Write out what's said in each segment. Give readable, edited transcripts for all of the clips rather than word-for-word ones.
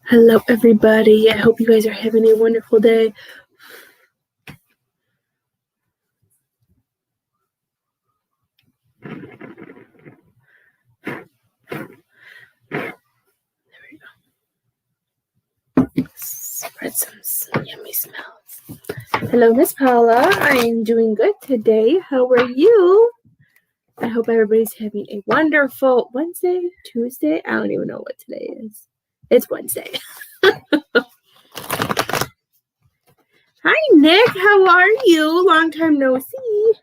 Hello, everybody. I hope you guys are having a wonderful day. There we go. Spread some yummy smells. Hello, Miss Paula. I am doing good today. How are you? I hope everybody's having a wonderful Wednesday, Tuesday. I don't even know what today is. It's Wednesday. Hi, Nick. How are you? Long time no see.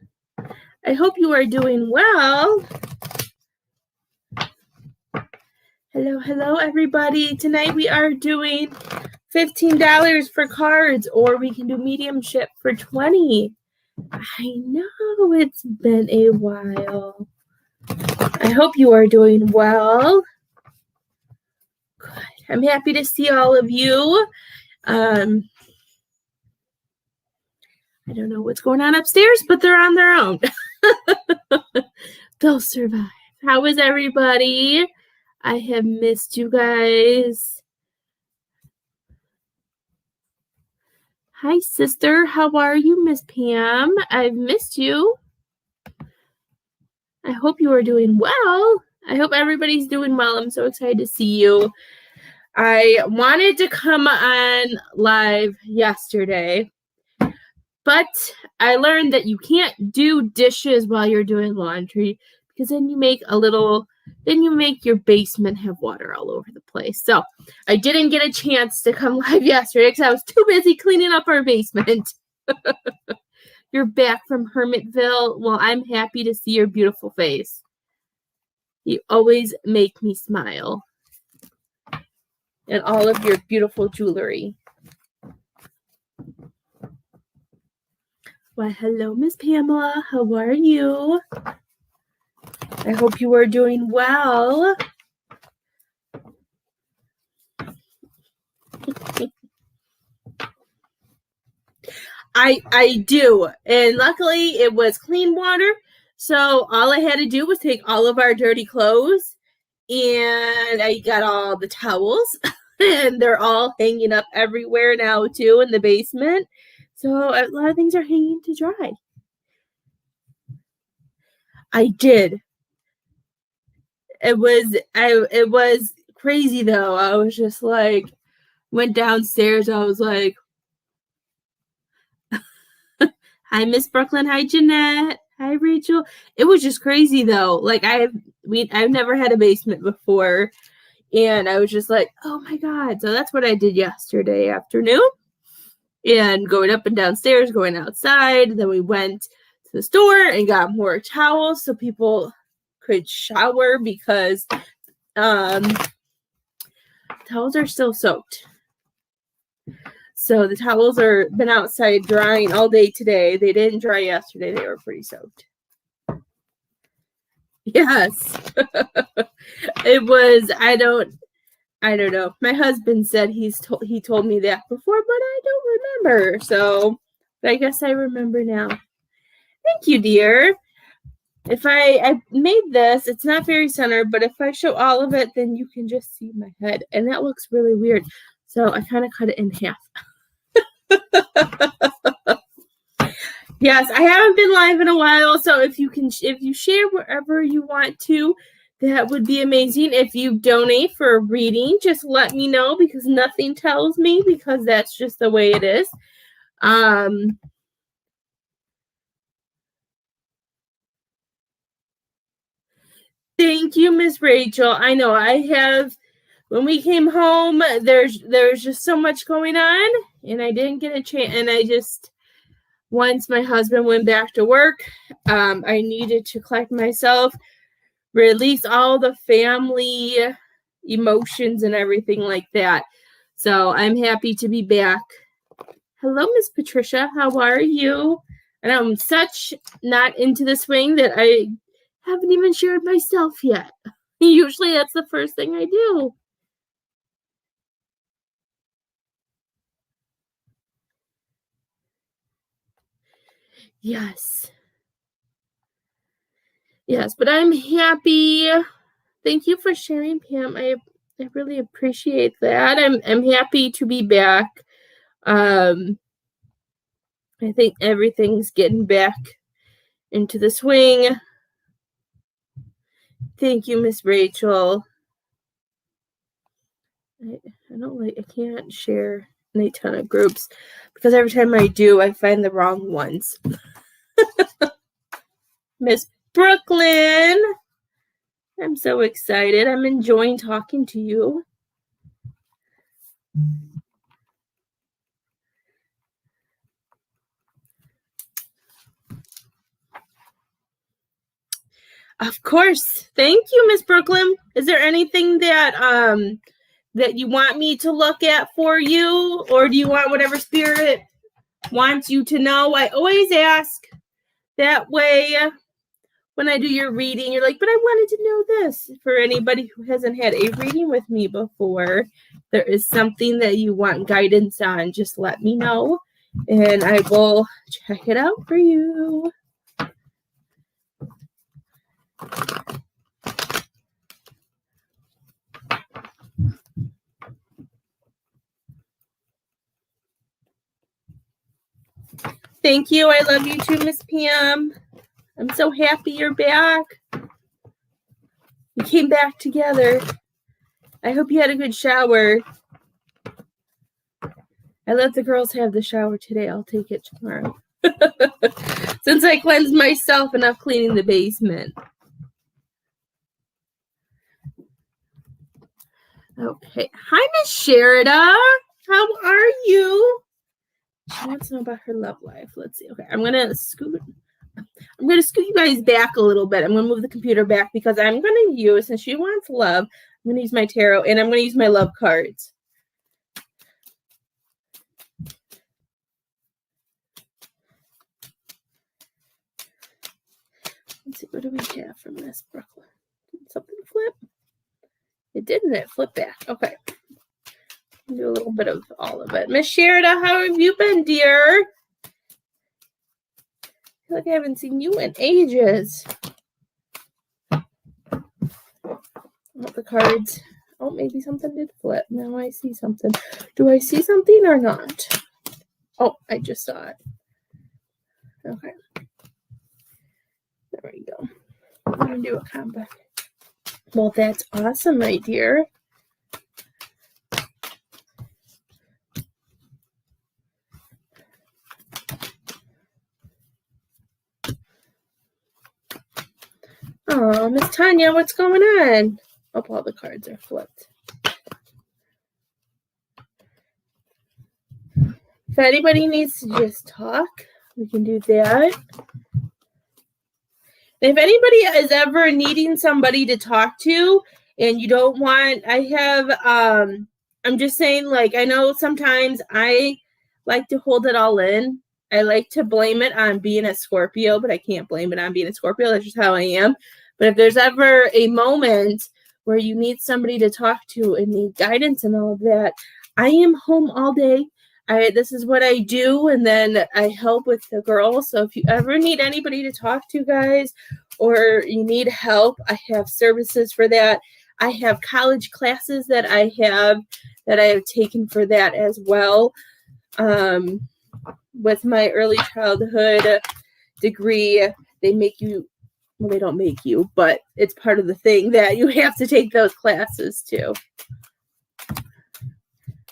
I hope you are doing well. Hello, everybody. Tonight we are doing $15 for cards, or we can do mediumship for $20. I know it's been a while. I hope you are doing well. Good. I'm happy to see all of you. I don't know what's going on upstairs, but they're on their own. They'll survive. How is everybody? I have missed you guys. Hi, sister. How are you, Miss Pam? I've missed you. I hope you are doing well. I hope everybody's doing well. I'm so excited to see you. I wanted to come on live yesterday, but I learned that you can't do dishes while you're doing laundry because then you make your basement have water all over the place. So I didn't get a chance to come live yesterday because I was too busy cleaning up our basement. You're back from Hermitville. Well, I'm happy to see your beautiful face. You always make me smile. And all of your beautiful jewelry. Why, hello, Miss Pamela. How are you? I hope you are doing well. I do. And luckily, it was clean water. So all I had to do was take all of our dirty clothes. And I got all the towels. And they're all hanging up everywhere now, too, in the basement. So a lot of things are hanging to dry. I did. It was crazy, though. I was just like, went downstairs. I was like, hi, Miss Brooklyn. Hi, Jeanette. Hi, Rachel. It was just crazy, though. Like, I've never had a basement before. And I was just like, oh, my God. So that's what I did yesterday afternoon. And going up and downstairs, going outside. Then we went to the store and got more towels so people could shower because towels are still soaked. So the towels are been outside drying all day today. They didn't dry yesterday. They were pretty soaked. Yes. It was, I don't know. My husband said he told me that before, but I don't remember. So I guess I remember now. Thank you, dear. If I made this, it's not very centered, but if I show all of it, then you can just see my head. And that looks really weird. So I kind of cut it in half. Yes, I haven't been live in a while. So if you share wherever you want to, that would be amazing. If you donate for a reading, just let me know because nothing tells me because that's just the way it is. Thank you, Miss Rachel. I know I have. When we came home, there's just so much going on, and I didn't get a chance. And once my husband went back to work, I needed to collect myself, release all the family emotions and everything like that. So I'm happy to be back. Hello, Miss Patricia. How are you? And I'm such not into the swing that I haven't even shared myself yet. Usually that's the first thing I do. Yes. Yes, but I'm happy. Thank you for sharing, Pam. I really appreciate that. I'm happy to be back. I think everything's getting back into the swing. Thank you, Miss Rachel. I can't share in a ton of groups because every time I do, I find the wrong ones. Miss Brooklyn, I'm so excited. I'm enjoying talking to you. Of course. Thank you, Miss Brooklyn. Is there anything that that you want me to look at for you, or do you want whatever spirit wants you to know? I always ask. That way, when I do your reading, you're like, but I wanted to know this. For anybody who hasn't had a reading with me before, there is something that you want guidance on, just let me know, and I will check it out for you. Thank you. I love you too, Miss Pam. I'm so happy you're back. We came back together. I hope you had a good shower. I let the girls have the shower today. I'll take it tomorrow. Since I cleansed myself enough cleaning the basement. Okay. Hi, Miss Sherida. How are you? She wants to know about her love life. Let's see. Okay, I'm gonna scoot you guys back a little bit. I'm gonna move the computer back because I'm gonna use, since she wants love, I'm gonna use my tarot and I'm gonna use my love cards. Let's see, what do we have from Miss Brooklyn? Did something flip? It didn't. It flipped back. Okay. Do a little bit of all of it. Miss Sherida, how have you been, dear? I feel like I haven't seen you in ages. Oh, the cards. Oh, maybe something did flip. Now I see something. Do I see something or not? Oh, I just saw it. Okay. There we go. I'm going to do a combo. Well, that's awesome, my dear. Oh, Miss Tanya, what's going on? Oh, all the cards are flipped. If anybody needs to just talk, we can do that. If anybody is ever needing somebody to talk to and you don't want, I'm just saying, like, I know sometimes I like to hold it all in. I like to blame it on being a Scorpio, but I can't blame it on being a Scorpio. That's just how I am. But if there's ever a moment where you need somebody to talk to and need guidance and all of that, I am home all day. This is what I do, and then I help with the girls. So if you ever need anybody to talk to, guys, or you need help, I have services for that. I have college classes that I have taken for that as well. With my early childhood degree, they make you, well, they don't make you, but it's part of the thing that you have to take those classes too.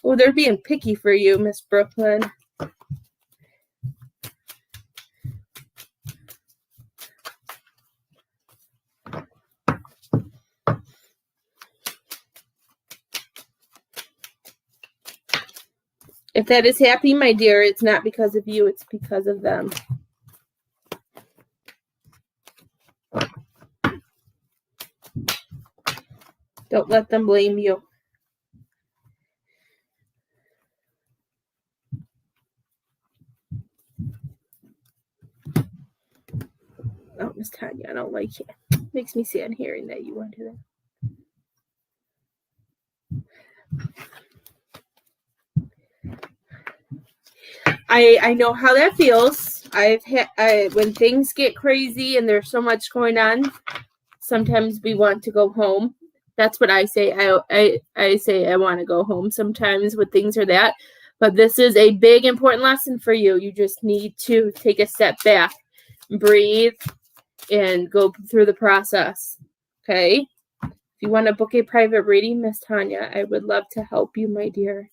Oh, they're being picky for you, Miss Brooklyn. If that is happy, my dear, it's not because of you, it's because of them. Don't let them blame you. Oh, Miss Tanya, I don't like it. Makes me sad hearing that you went to that. I know how that feels. when things get crazy and there's so much going on, sometimes we want to go home. That's what I say. I say I want to go home sometimes when things are that. But this is a big, important lesson for you. You just need to take a step back, breathe, and go through the process. Okay? If you want to book a private reading, Miss Tanya, I would love to help you, my dear.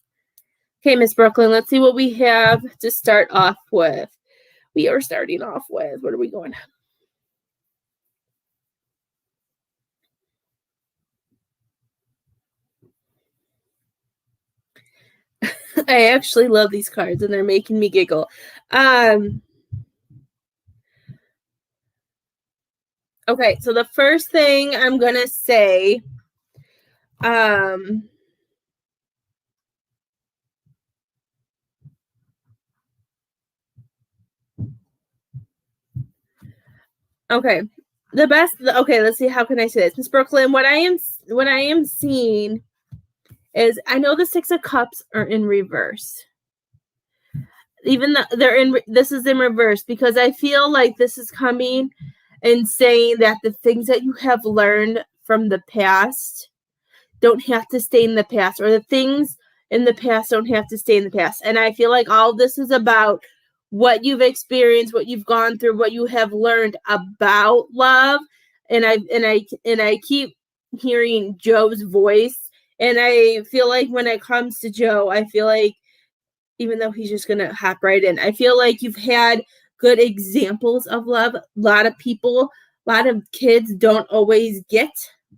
Okay, Miss Brooklyn, let's see what we have to start off with. We are starting off with, what are we going? I actually love these cards and they're making me giggle. Okay, so the first thing I'm going to say, okay, let's see, how can I say this? Miss Brooklyn, what I am seeing is, I know the Six of Cups are in reverse. Even though this is in reverse, because I feel like this is coming and saying that the things that you have learned from the past don't have to stay in the past, or the things in the past don't have to stay in the past. And I feel like all this is about what you've experienced, what you've gone through, what you have learned about love. And I keep hearing Joe's voice, and I feel like when it comes to Joe, I feel like, even though he's just gonna hop right in, I feel like you've had good examples of love. A lot of people, a lot of kids don't always get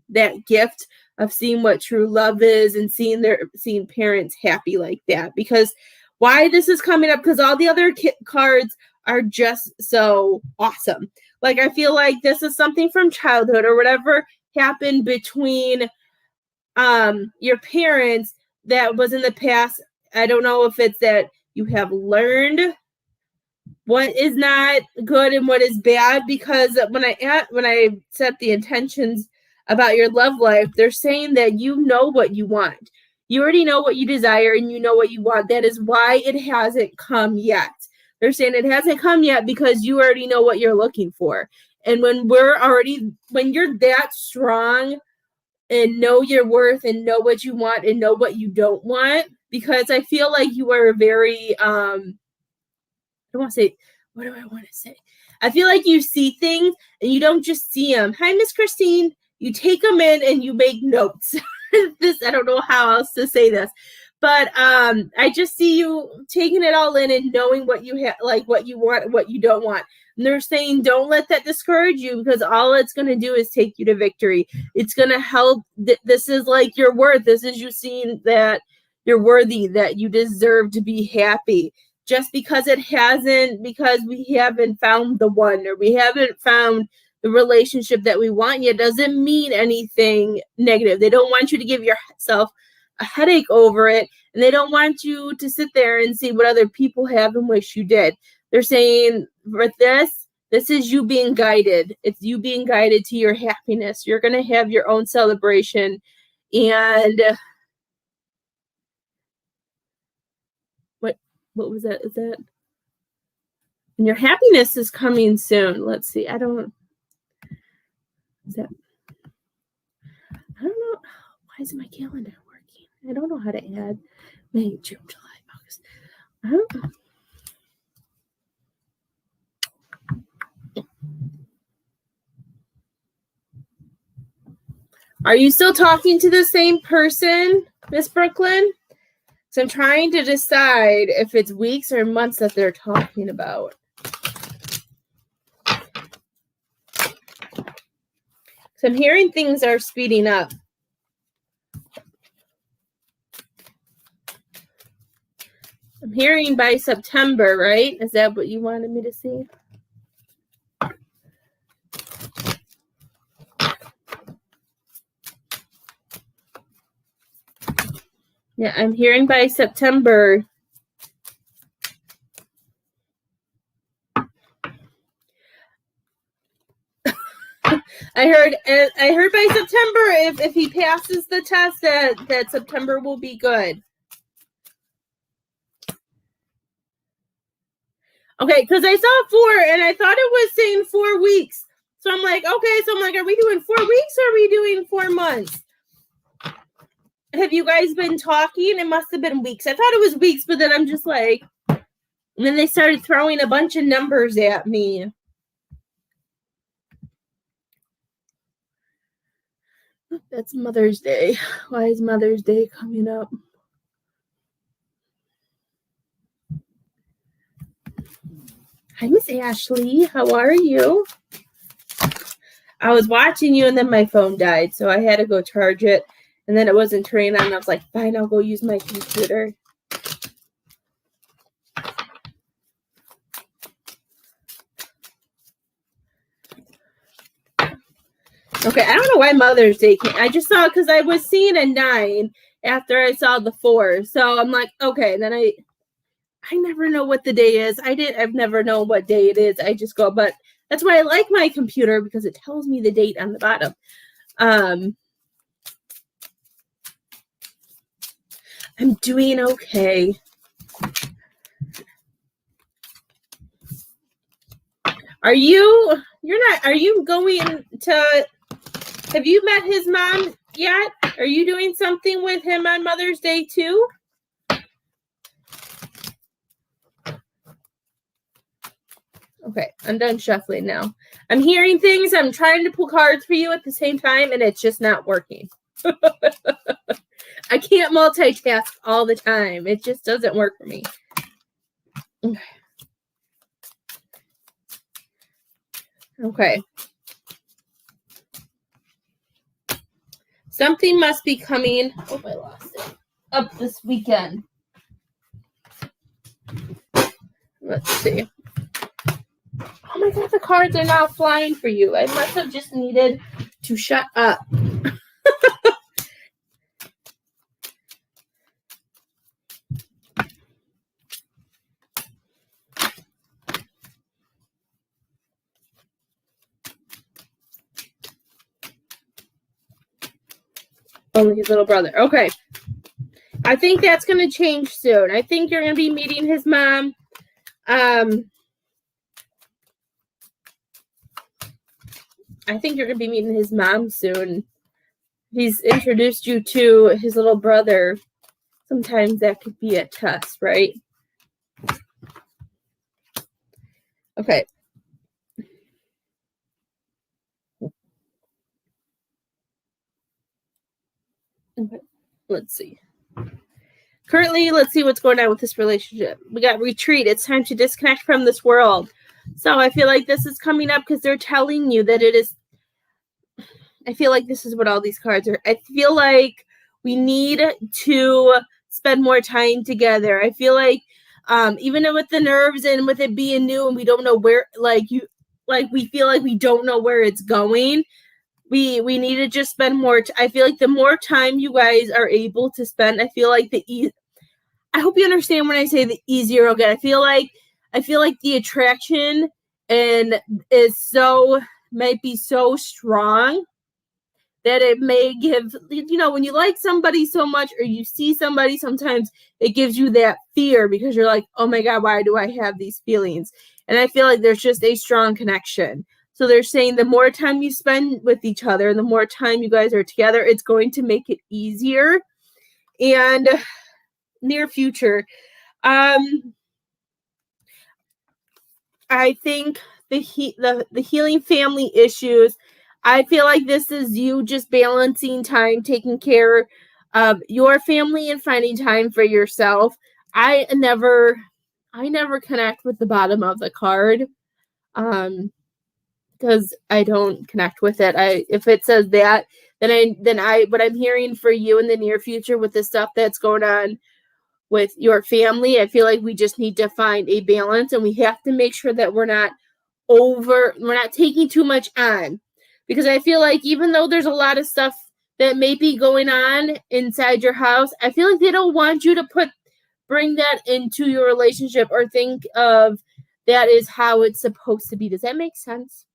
that gift of seeing what true love is and seeing parents happy like that. Because why this is coming up, because all the other cards are just so awesome. Like, I feel like this is something from childhood or whatever happened between your parents that was in the past. I don't know if it's that you have learned what is not good and what is bad, because when I set the intentions about your love life, they're saying that you know what you want. You already know what you desire and you know what you want. That is why it hasn't come yet. They're saying it hasn't come yet because you already know what you're looking for. And when you're that strong and know your worth and know what you want and know what you don't want, because I feel like you are very, I don't want to say, what do I want to say? I feel like you see things and you don't just see them. Hi, Miss Christine. You take them in and you make notes. I don't know how else to say this, but I just see you taking it all in and knowing what you have, like what you want, what you don't want. And they're saying, don't let that discourage you, because all it's going to do is take you to victory. It's going to help. This is like your worth. This is you seeing that you're worthy, that you deserve to be happy. Just because because we haven't found the one, or we haven't found the relationship that we want yet, doesn't mean anything negative. They don't want you to give yourself a headache over it, and they don't want you to sit there and see what other people have and wish you did. They're saying, with this is you being guided. It's you being guided to your happiness. You're going to have your own celebration. And what was that? Is that? And your happiness is coming soon. Let's see. I don't know. Why isn't my calendar working? I don't know how to add May, June, July, August. I don't know. Are you still talking to the same person, Miss Brooklyn? So I'm trying to decide if it's weeks or months that they're talking about. So I'm hearing things are speeding up. I'm hearing by September, right? Is that what you wanted me to see? Yeah, I'm hearing by September. I heard by September, if he passes the test, that September will be good. Okay, because I saw 4 and I thought it was saying 4 weeks. So I'm like, okay, so I'm like, are we doing 4 weeks or are we doing 4 months? Have you guys been talking? It must have been weeks. I thought it was weeks, but then I'm just like, and then they started throwing a bunch of numbers at me. That's Mother's Day. Why is Mother's Day coming up? Hi, Miss Ashley. How are you? I was watching you and then my phone died, so I had to go charge it. And then it wasn't turning on. And I was like, fine, I'll go use my computer. Okay, I don't know why Mother's Day came. I just saw it because I was seeing a 9 after I saw the 4. So I'm like, okay. And then I never know what the day is. I've never known what day it is. I just go, but that's why I like my computer because it tells me the date on the bottom. I'm doing okay. Are you going to, have you met his mom yet? Are you doing something with him on Mother's Day too? Okay, I'm done shuffling now. I'm hearing things. I'm trying to pull cards for you at the same time, and it's just not working. I can't multitask all the time. It just doesn't work for me. Okay. Something must be coming. Oh, I lost it. Up this weekend. Let's see. Oh my God, the cards are now flying for you. I must have just needed to shut up. Only his little brother. Okay. I think that's going to change soon. I think you're going to be meeting his mom. I think you're going to be meeting his mom soon. He's introduced you to his little brother. Sometimes that could be a test, right? Okay. Okay. Let's see. Currently, let's see what's going on with this relationship. We got retreat. It's time to disconnect from this world. So I feel like this is coming up because they're telling you that it is. I feel like this is what all these cards are. I feel like we need to spend more time together. I feel like even with the nerves and with it being new and we don't know where, we feel like we don't know where it's going. We need to just spend more. I feel like the more time you guys are able to spend, I feel like I hope you understand when I say the easier it'll get. I feel like the attraction might be so strong that it may give, when you like somebody so much or you see somebody, sometimes it gives you that fear because you're like, oh my God, why do I have these feelings? And I feel like there's just a strong connection. So they're saying the more time you spend with each other, the more time you guys are together, it's going to make it easier. And near future, I think the healing family issues, I feel like this is you just balancing time, taking care of your family and finding time for yourself. I never connect with the bottom of the card because I don't connect with it. If it says that, then what I'm hearing for you in the near future with the stuff that's going on with your family, I feel like we just need to find a balance, and we have to make sure that we're not taking too much on, because I feel like even though there's a lot of stuff that may be going on inside your house, I feel like they don't want you to bring that into your relationship or think of that is how it's supposed to be. Does that make sense?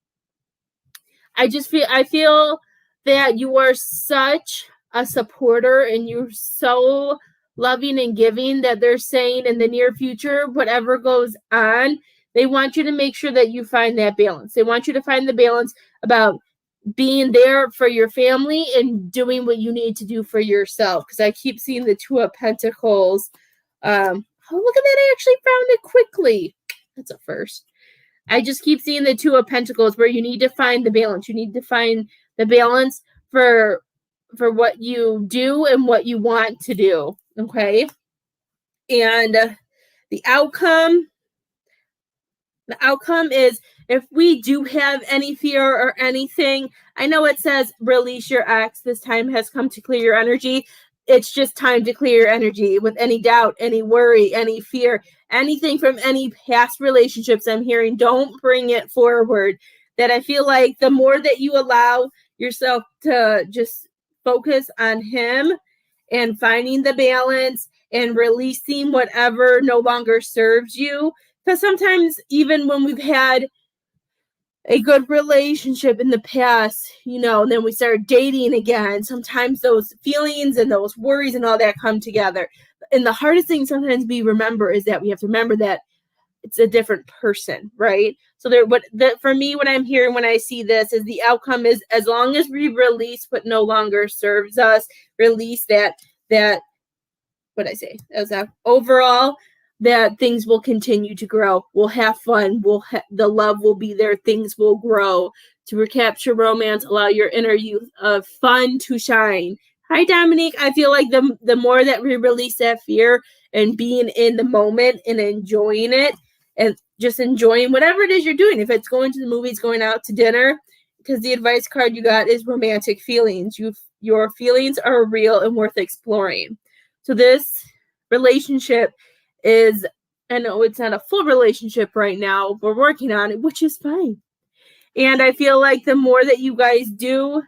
I feel that you are such a supporter and you're so loving and giving that they're saying in the near future, whatever goes on, They want you to make sure that you find that balance. They want you to find the balance about being there for your family and doing what you need to do for yourself. Because I keep seeing the Two of Pentacles. Oh, look at that. I actually found it quickly. That's a first. I just keep seeing the Two of Pentacles where you need to find the balance. You need to find the balance for what you do and what you want to do. Okay. And the outcome is, if we do have any fear or anything, I know it says release your ex. This time has come to clear your energy. It's just time to clear your energy with any doubt, any worry, any fear, anything from any past relationships I'm hearing. Don't bring it forward. That I feel like the more that you allow yourself to just focus on him and finding the balance and releasing whatever no longer serves you. Because sometimes even when we've had a good relationship in the past, and then we start dating again, sometimes those feelings and those worries and all that come together. And the hardest thing sometimes we remember is that we have to remember that it's a different person, right? So for me, what I'm hearing when I see this is the outcome is, as long as we release what no longer serves us, release that what I say, as that overall, that things will continue to grow. We'll have fun. The love will be there. Things will grow. To recapture romance, allow your inner youth of fun to shine. Hi, Dominique. I feel like the more that we release that fear and being in the moment and enjoying it, and just enjoying whatever it is you're doing. If it's going to the movies, going out to dinner, because the advice card you got is romantic feelings. Your feelings are real and worth exploring. So this relationship is, I know it's not a full relationship right now. We're working on it, which is fine. And I feel like the more that you guys do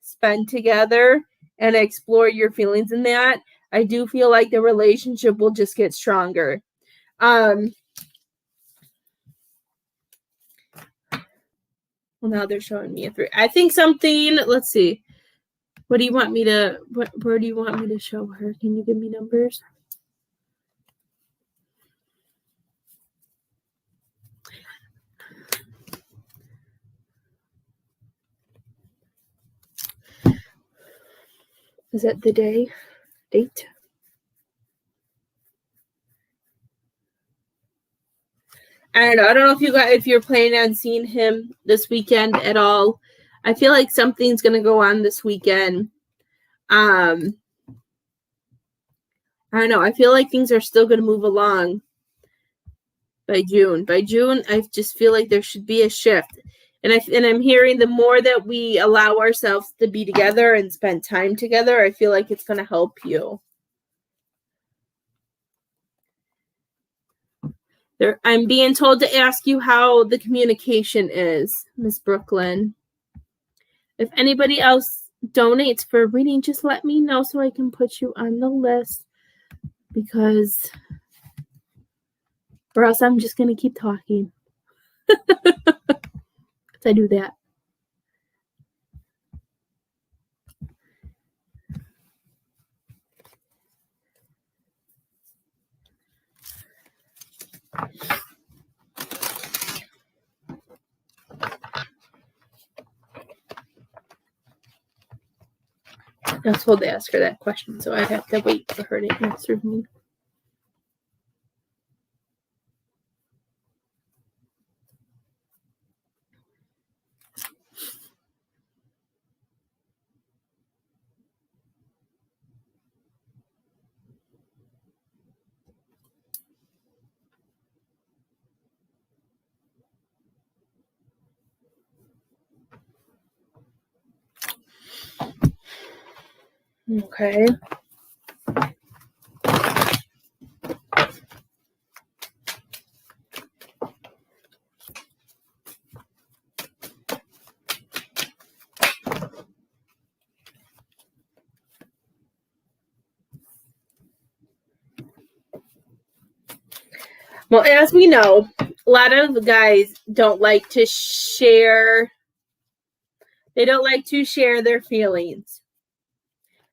spend together and explore your feelings in that, I do feel like the relationship will just get stronger. Well, now they're showing me a 3. I think something, let's see. Where do you want me to show her? Can you give me numbers? Is that the date? I don't know if you're planning on seeing him this weekend at all. I feel like something's gonna go on this weekend. I don't know. I feel like things are still gonna move along by June. By June, I just feel like there should be a shift. And I'm hearing the more that we allow ourselves to be together and spend time together, I feel like it's gonna help you. I'm being told to ask you how the communication is, Miss Brooklyn. If anybody else donates for a reading, just let me know so I can put you on the list, because or else I'm just going to keep talking. I do that. I was told to ask her that question, so I'd have to wait for her to answer me. Okay. Well, as we know, a lot of guys don't like to share. They don't like to share their feelings.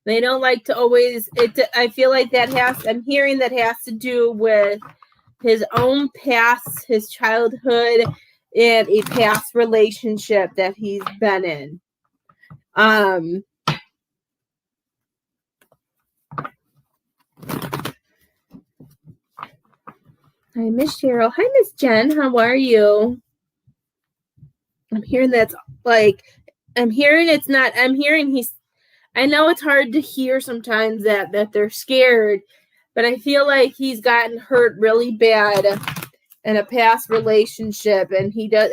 They don't like to always. I feel like I'm hearing that has to do with his own past, his childhood, and a past relationship that he's been in. Hi, Miss Cheryl. Hi, Miss Jen. How are you? I'm hearing that's like, I'm hearing he's, I know it's hard to hear sometimes that they're scared, but I feel like he's gotten hurt really bad in a past relationship, and he has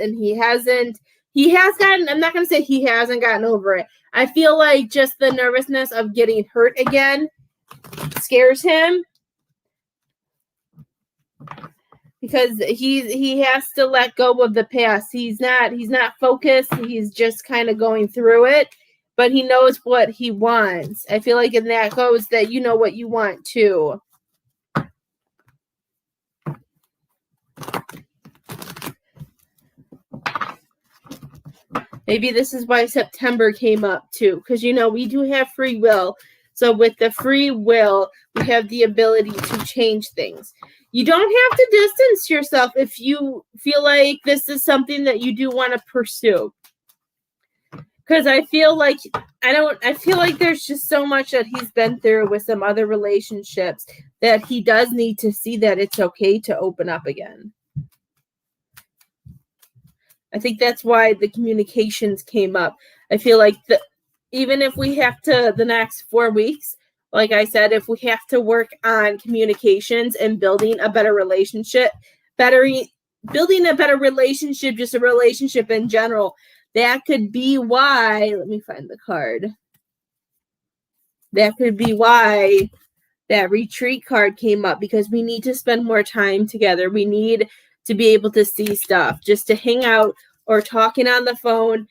gotten, I'm not going to say he hasn't gotten over it. I feel like just the nervousness of getting hurt again scares him, because he has to let go of the past. He's not focused. He's just kind of going through it, but he knows what he wants. I feel like in that goes that you know what you want too. Maybe this is why September came up too, because we do have free will. So with the free will, we have the ability to change things. You don't have to distance yourself if you feel like this is something that you do want to pursue. Because I feel like there's just so much that he's been through with some other relationships that he does need to see that it's okay to open up again. I think that's why the communications came up. I feel like even if we have to, the next 4 weeks, like I said, if we have to work on communications and building a better relationship, just a relationship in general, that could be why, let me find the card. That could be why that retreat card came up, because we need to spend more time together. We need to be able to see stuff, just to hang out or talking on the phone.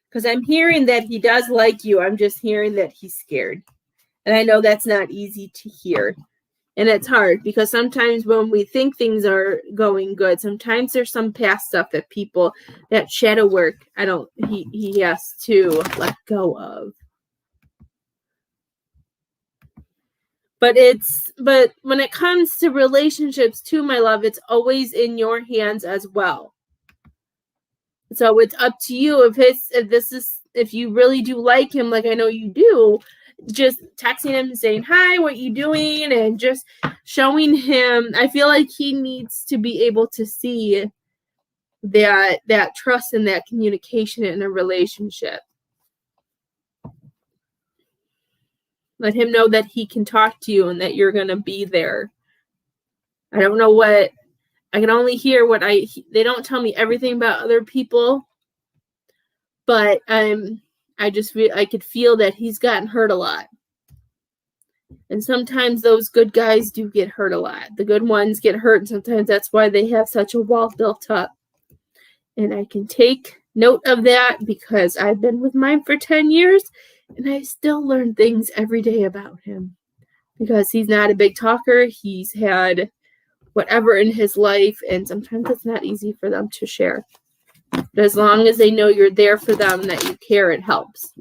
Because I'm hearing that he does like you. I'm just hearing that he's scared. And I know that's not easy to hear. And it's hard because sometimes when we think things are going good, sometimes there's some past stuff that shadow work, he has to let go of. But when it comes to relationships too, my love, it's always in your hands as well. So it's up to you if you really do like him, like I know you do, just texting him and saying, hi, what you doing? And just showing him. I feel like he needs to be able to see that trust and that communication in a relationship. Let him know that he can talk to you and that you're going to be there. I don't know I can only hear they don't tell me everything about other people, but I could feel that he's gotten hurt a lot. And sometimes those good guys do get hurt a lot. The good ones get hurt, and sometimes that's why they have such a wall built up. And I can take note of that because I've been with mine for 10 years, and I still learn things every day about him. Because he's not a big talker. He's had whatever in his life, and sometimes it's not easy for them to share. But as long as they know you're there for them, that you care, it helps.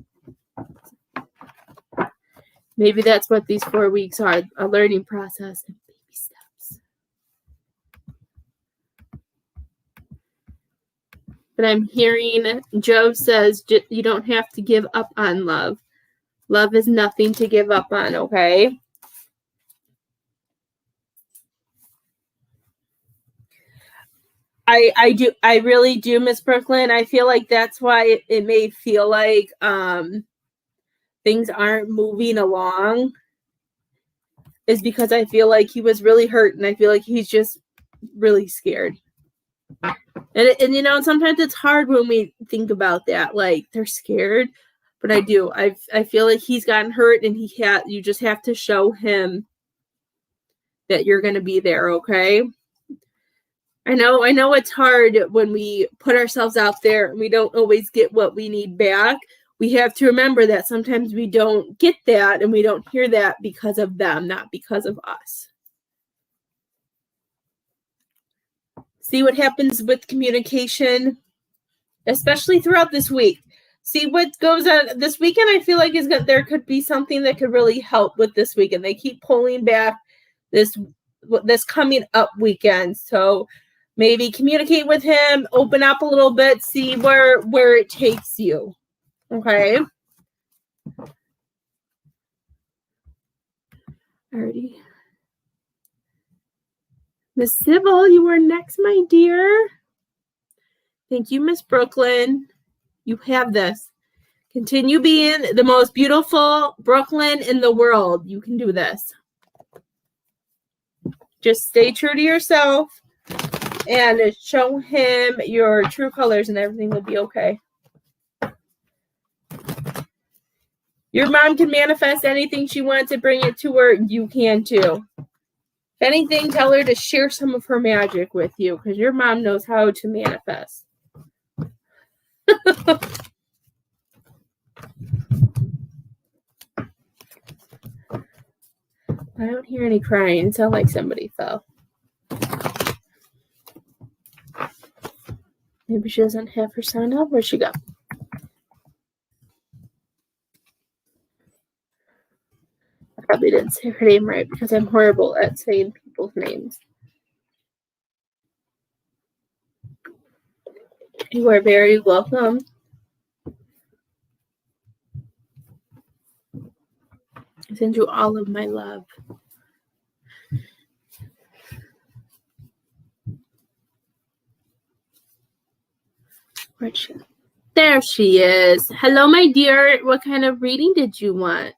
Maybe that's what these 4 weeks are, a learning process and baby steps. But I'm hearing Joe says you don't have to give up on love. Love is nothing to give up on, okay? I really do, Miss Brooklyn. I feel like that's why it may feel like things aren't moving along, is because I feel like he was really hurt, and I feel like he's just really scared. And sometimes it's hard when we think about that, like they're scared, but I feel like he's gotten hurt, and you just have to show him that you're going to be there, okay? I know it's hard when we put ourselves out there and we don't always get what we need back. We have to remember that sometimes we don't get that and we don't hear that because of them, not because of us. See what happens with communication, especially throughout this week. see what goes on this weekend. I feel like there could be something that could really help with this weekend. They keep pulling back this coming up weekend. So maybe communicate with him, open up a little bit, see where it takes you. Okay. Alrighty. Miss Sybil, you are next, my dear. Thank you, Miss Brooklyn. You have this. Continue being the most beautiful Brooklyn in the world. You can do this. Just stay true to yourself and show him your true colors and everything will be okay. Your mom can manifest anything she wants and bring it to her. You can too. If anything, tell her to share some of her magic with you because your mom knows how to manifest. I don't hear any crying. It sounds like somebody fell. Maybe she doesn't have her sound up. Where'd she go? I probably didn't say her name right because I'm horrible at saying people's names. You are very welcome. I send you all of my love. Where'd she go? There she is. Hello, my dear. What kind of reading did you want?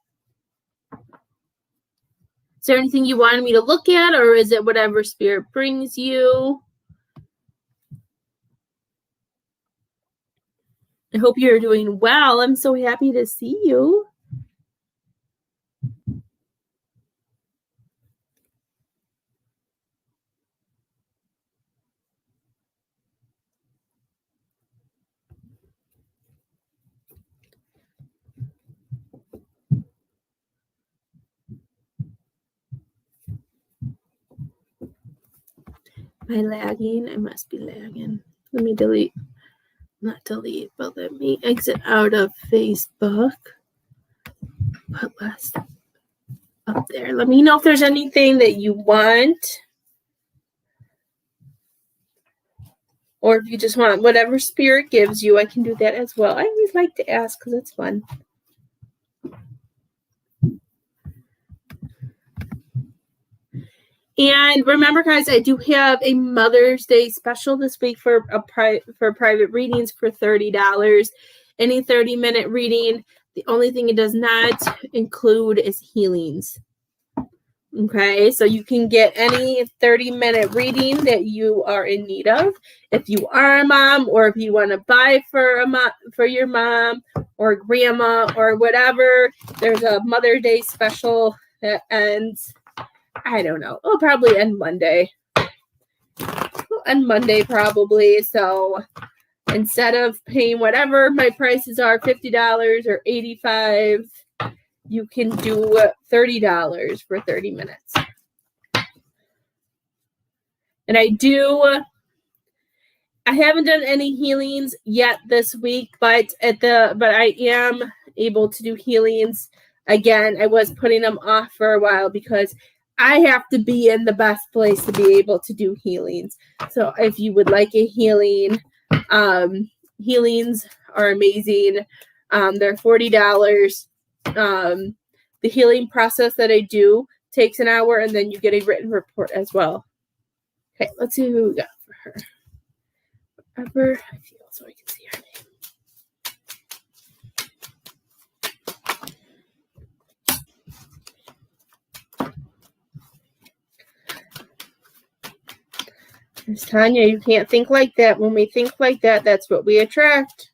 Is there anything you wanted me to look at, or is it whatever spirit brings you? I hope you're doing well. I'm so happy to see you. Am I lagging? I must be lagging. Let me let me exit out of Facebook. Put less up there. Let me know if there's anything that you want. Or if you just want whatever spirit gives you, I can do that as well. I always like to ask because it's fun. And remember, guys, I do have a Mother's Day special this week for private readings for $30. Any 30-minute reading. The only thing it does not include is healings. Okay, so you can get any 30-minute reading that you are in need of. If you are a mom, or if you want to buy for your mom or grandma or whatever, there's a Mother's Day special that ends. I don't know. It'll probably end Monday. Probably. So instead of paying whatever my prices are, $50 or $85, you can do $30 for 30 minutes. And I haven't done any healings yet this week, but I am able to do healings again. I was putting them off for a while because I have to be in the best place to be able to do healings. So if you would like a healing, healings are amazing. They're $40. The healing process that I do takes an hour, and then you get a written report as well. Okay, let's see who we got for her. Whatever I feel, so I can see her name. Miss Tanya, you can't think like that. When we think like that, that's what we attract.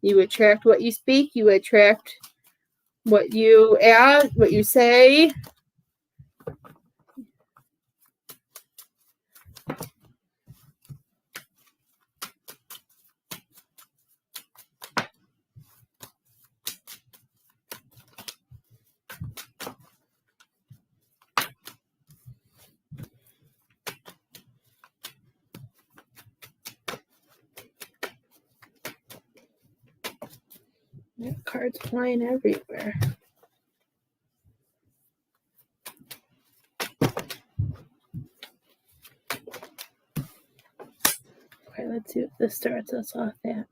You attract what you speak. You attract what you add, what you say. Cards flying everywhere. Okay, let's see if this starts us off that.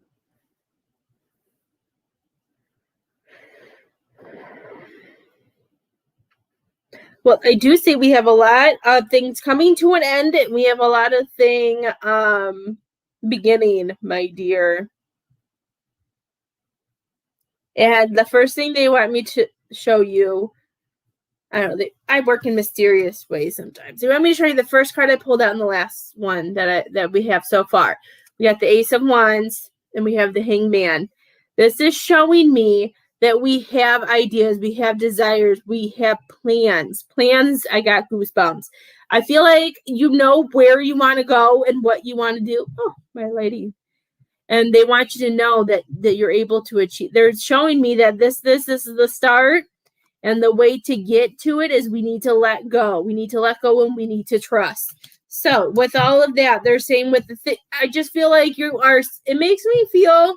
Well, I do see we have a lot of things coming to an end, and we have a lot of things beginning, my dear. And the first thing they want me to show you, I don't know, I work in mysterious ways sometimes. They want me to show you the first card I pulled out in the last one that we have so far. We got the Ace of Wands, and we have the Hangman. This is showing me that we have ideas, we have desires, we have plans. Plans, I got goosebumps. I feel like you know where you want to go and what you want to do. Oh, my lady. And they want you to know that you're able to achieve. They're showing me that this is the start. And the way to get to it is we need to let go. We need to let go and we need to trust. So with all of that, they're saying with the I just feel like you are, it makes me feel,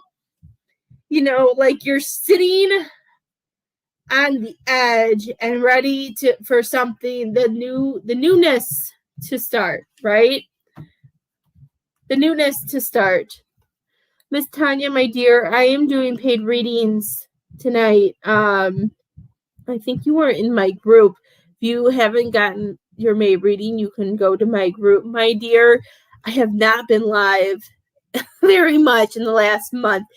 like you're sitting on the edge and ready for something, the newness to start, right? The newness to start. Miss Tanya, my dear, I am doing paid readings tonight. I think you were in my group. If you haven't gotten your May reading, you can go to my group, my dear. I have not been live very much in the last month.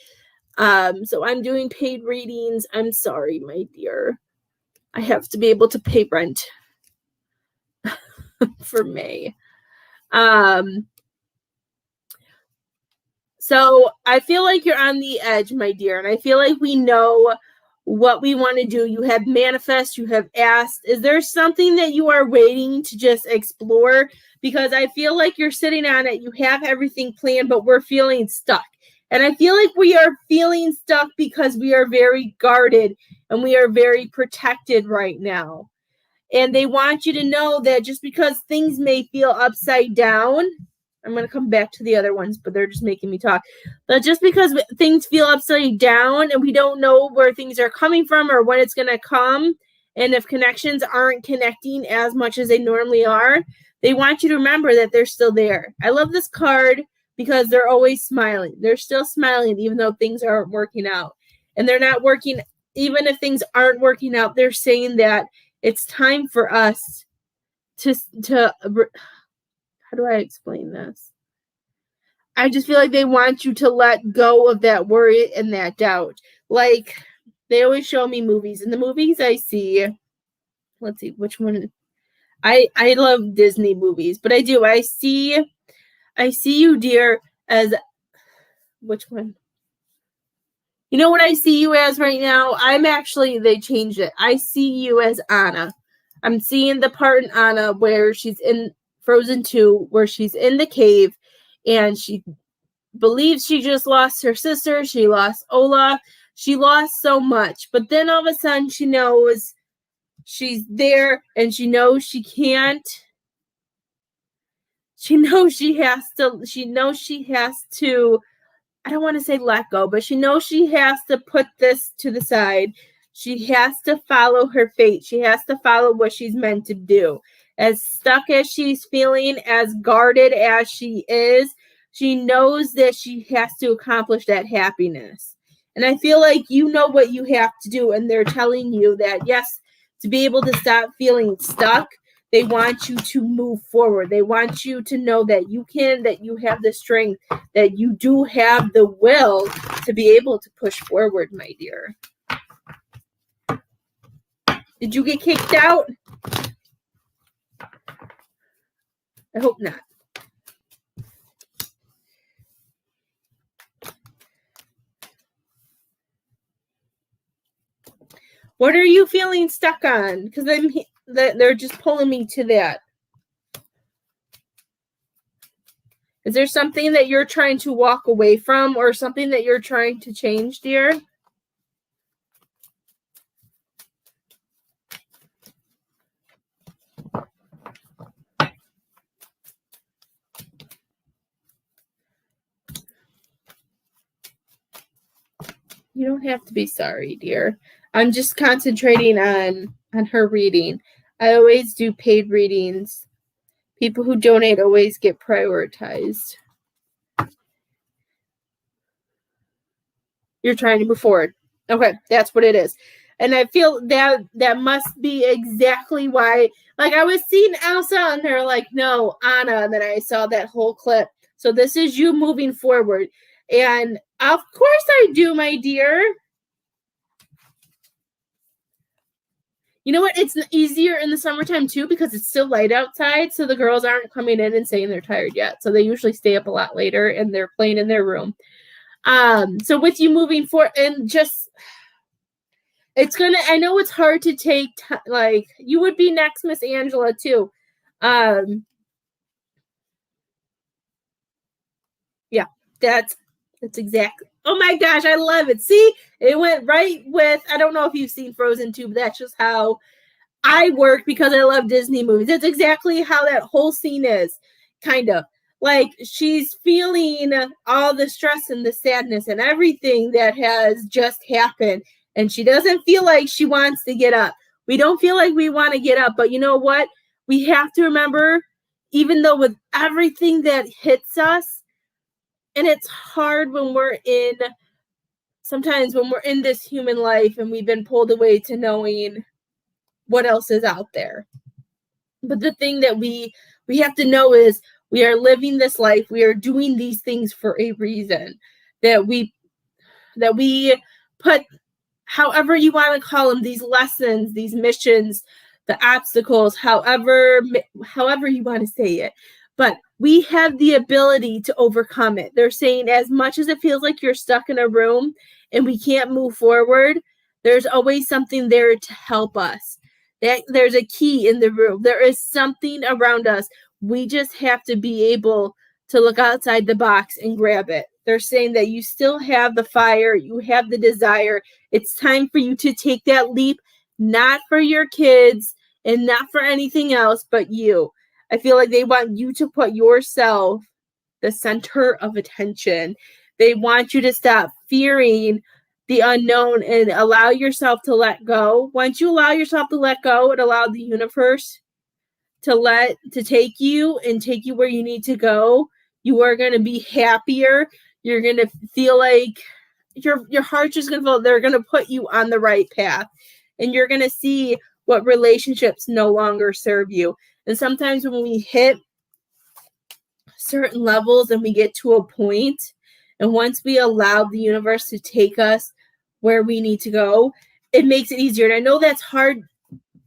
So I'm doing paid readings. I'm sorry, my dear. I have to be able to pay rent for May. So I feel like you're on the edge, my dear. And I feel like we know what we want to do. You have manifest, you have asked. Is there something that you are waiting to just explore? Because I feel like you're sitting on it. You have everything planned, but we're feeling stuck. And I feel like we are feeling stuck because we are very guarded and we are very protected right now. And they want you to know that just because things may feel upside down, I'm going to come back to the other ones, but they're just making me talk. But just because things feel upside down and we don't know where things are coming from or when it's going to come, and if connections aren't connecting as much as they normally are, they want you to remember that they're still there. I love this card because they're always smiling. They're still smiling even though things aren't working out. And they're not working, even if things aren't working out, they're saying that it's time for us to how do I explain this? I just feel like they want you to let go of that worry and that doubt. Like, they always show me movies. In the movies I see, let's see, which one? I love Disney movies, but I do. I see you, dear, as, which one? You know what I see you as right now? They changed it. I see you as Anna. I'm seeing the part in Anna where she's in Frozen 2, where she's in the cave and she believes she just lost her sister. She lost Olaf. She lost so much. But then all of a sudden she knows she's there and she knows she can't. She knows she has to, I don't want to say let go, but she knows she has to put this to the side. She has to follow her fate. She has to follow what she's meant to do. As stuck as she's feeling, as guarded as she is, she knows that she has to accomplish that happiness. And I feel like you know what you have to do, and they're telling you that, yes, to be able to stop feeling stuck, they want you to move forward. They want you to know that you can, that you have the strength, that you do have the will to be able to push forward, my dear. Did you get kicked out? I hope not. What are you feeling stuck on? Because they're just pulling me to that. Is there something that you're trying to walk away from or something that you're trying to change, dear? You don't have to be sorry, dear. I'm just concentrating on her reading. I always do paid readings. People who donate always get prioritized. You're trying to move forward. Okay, that's what it is. And I feel that must be exactly why. Like, I was seeing Elsa and they're like, no, Anna. And then I saw that whole clip. So this is you moving forward. And of course I do, my dear. You know what? It's easier in the summertime, too, because it's still light outside. So the girls aren't coming in and saying they're tired yet. So they usually stay up a lot later and they're playing in their room. So with you moving forward and just, it's gonna, I know it's hard to take, like, you would be next, Miss Angela, too. Yeah, that's exactly, oh my gosh, I love it. See, it went right with, I don't know if you've seen Frozen 2, but that's just how I work because I love Disney movies. That's exactly how that whole scene is, kind of. Like, she's feeling all the stress and the sadness and everything that has just happened. And she doesn't feel like she wants to get up. We don't feel like we want to get up. But you know what? We have to remember, even though with everything that hits us, and it's hard when sometimes when we're in this human life and we've been pulled away to knowing what else is out there. But the thing that we have to know is we are living this life. We are doing these things for a reason. That we put, however you want to call them, these lessons, these missions, the obstacles, however you want to say it. But we have the ability to overcome it. They're saying as much as it feels like you're stuck in a room and we can't move forward, there's always something there to help us. There's a key in the room. There is something around us. We just have to be able to look outside the box and grab it. They're saying that you still have the fire. You have the desire. It's time for you to take that leap, not for your kids and not for anything else but you. I feel like they want you to put yourself the center of attention. They want you to stop fearing the unknown and allow yourself to let go. Once you allow yourself to let go and allow the universe to take you and take you where you need to go, you are going to be happier. You're going to feel like your heart's just going to feel, they're going to put you on the right path. And you're going to see what relationships no longer serve you. And sometimes when we hit certain levels and we get to a point, and once we allow the universe to take us where we need to go, it makes it easier. And I know that's hard.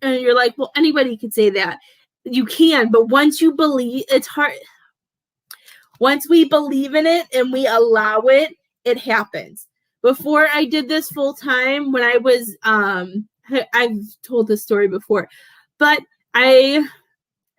And you're like, well, anybody can say that. You can, but once you believe, it's hard. Once we believe in it and we allow it, it happens. Before I did this full time, when I was, I've told this story before, but I've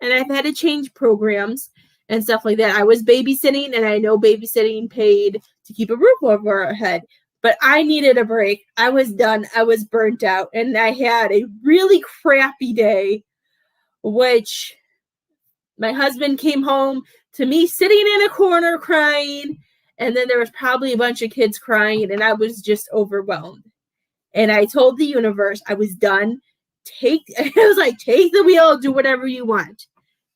had to change programs and stuff like that. I was babysitting, and I know babysitting paid to keep a roof over our head, but I needed a break. I was done. I was burnt out, and I had a really crappy day, which my husband came home to me sitting in a corner crying, and then there was probably a bunch of kids crying, and I was just overwhelmed. And I told the universe I was done. I was like, take the wheel, do whatever you want.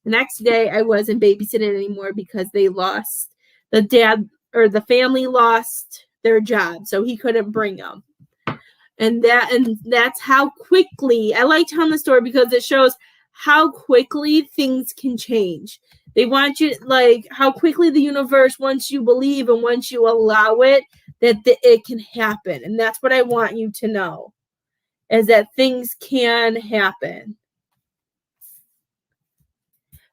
The next day, I wasn't babysitting anymore because they lost, the family lost their job, so he couldn't bring them. And that's how quickly, I like telling the story because it shows how quickly things can change. They want you, like, how quickly the universe, once you believe and once you allow it, that it can happen. And that's what I want you to know, is that things can happen.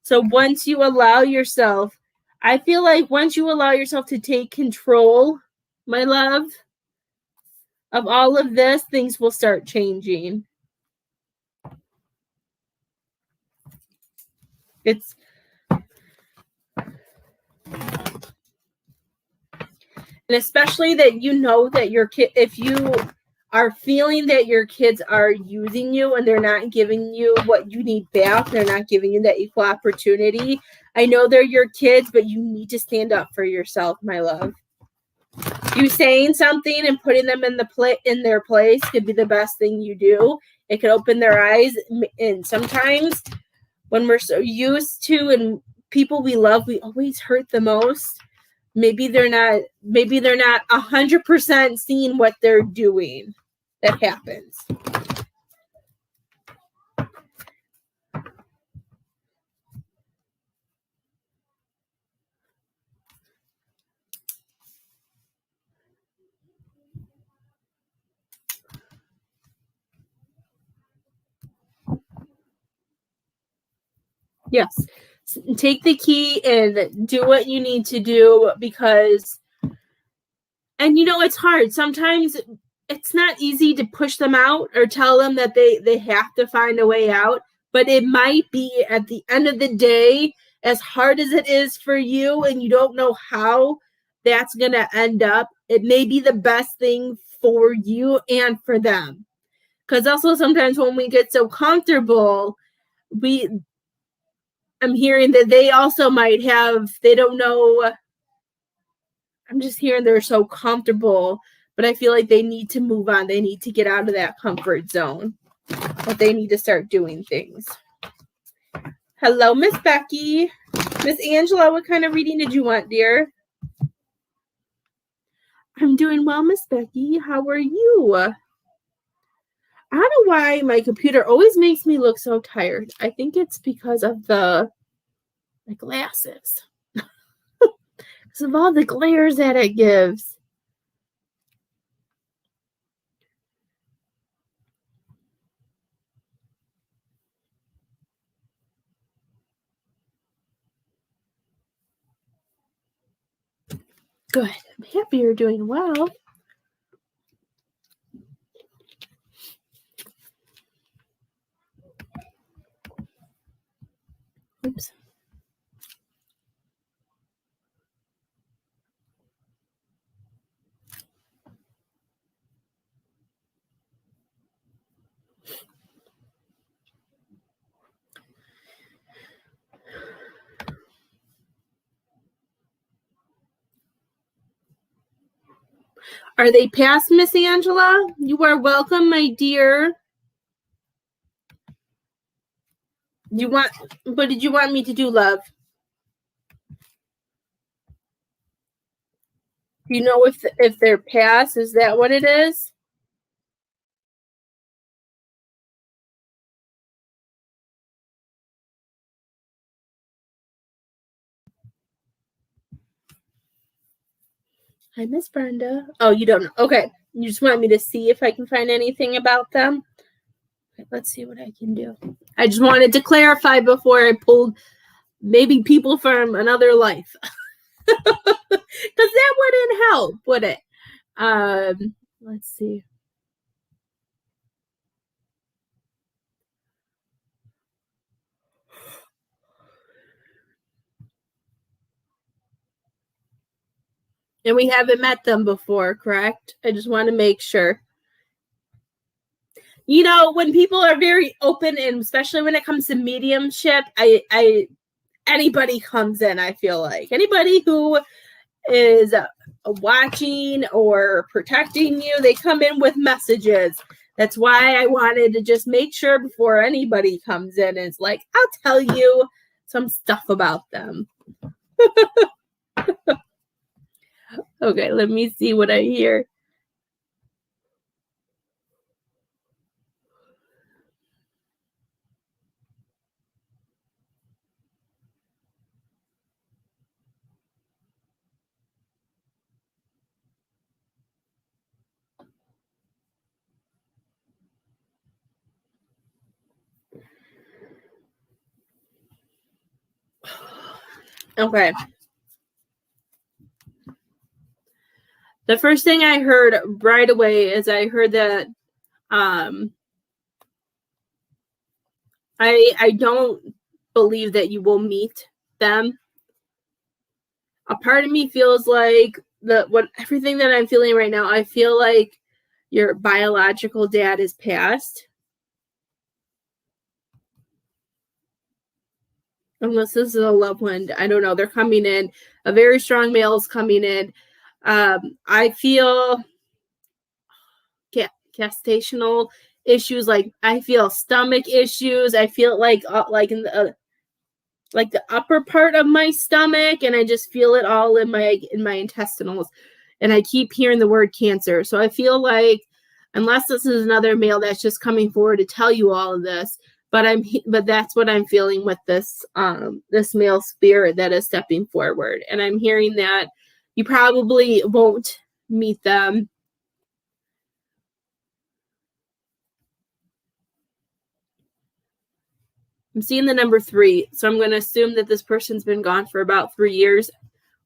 So once you allow yourself, I feel like once you allow yourself to take control, my love, of all of this, things will start changing. It's and especially that you know that your kid, if you are feeling that your kids are using you and they're not giving you what you need back, they're not giving you that equal opportunity. I know they're your kids, but you need to stand up for yourself, my love. You saying something and putting them in their place could be the best thing you do. It could open their eyes, and sometimes when we're so used to and people we love, we always hurt the most. Maybe they're not 100% seeing what they're doing. That happens. Yes. Take the key and do what you need to do, because, and it's hard. Sometimes it's not easy to push them out or tell them that they have to find a way out, but it might be at the end of the day, as hard as it is for you and you don't know how that's going to end up, it may be the best thing for you and for them. Because also sometimes when we get so comfortable, I'm hearing that they also might have, they don't know. I'm just hearing they're so comfortable, but I feel like they need to move on. They need to get out of that comfort zone, but they need to start doing things. Hello, Miss Becky. Miss Angela, what kind of reading did you want, dear? I'm doing well, Miss Becky. How are you? I don't know why my computer always makes me look so tired. I think it's because of the glasses. Because of all the glares that it gives. Good. I'm happy you're doing well. Oops. Are they past, Miss Angela? You are welcome, my dear. What did you want me to do, love? Do you know if they're past? Is that what it is? Hi, Miss Brenda. Oh, you don't know. Okay. You just want me to see if I can find anything about them? Okay, let's see what I can do. I just wanted to clarify before I pulled maybe people from another life. Because that wouldn't help, would it? Let's see. And we haven't met them before, correct? I just want to make sure. When people are very open, and especially when it comes to mediumship, anybody comes in, I feel like. Anybody who is watching or protecting you, they come in with messages. That's why I wanted to just make sure before anybody comes in, it's like, I'll tell you some stuff about them. Okay, let me see what I hear. Okay. The first thing I heard right away is I heard that I don't believe that you will meet them. A part of me feels like everything that I'm feeling right now, I feel like your biological dad is passed. Unless this is a loved one. I don't know. They're coming in. A very strong male is coming in. I feel gestational issues, like I feel stomach issues. I feel like in the like the upper part of my stomach, and I just feel it all in my intestinals. And I keep hearing the word cancer. So I feel like, unless this is another male that's just coming forward to tell you all of this, but that's what I'm feeling with this this male spirit that is stepping forward. And I'm hearing that you probably won't meet them. I'm seeing the number 3, so I'm going to assume that this person's been gone for about 3 years,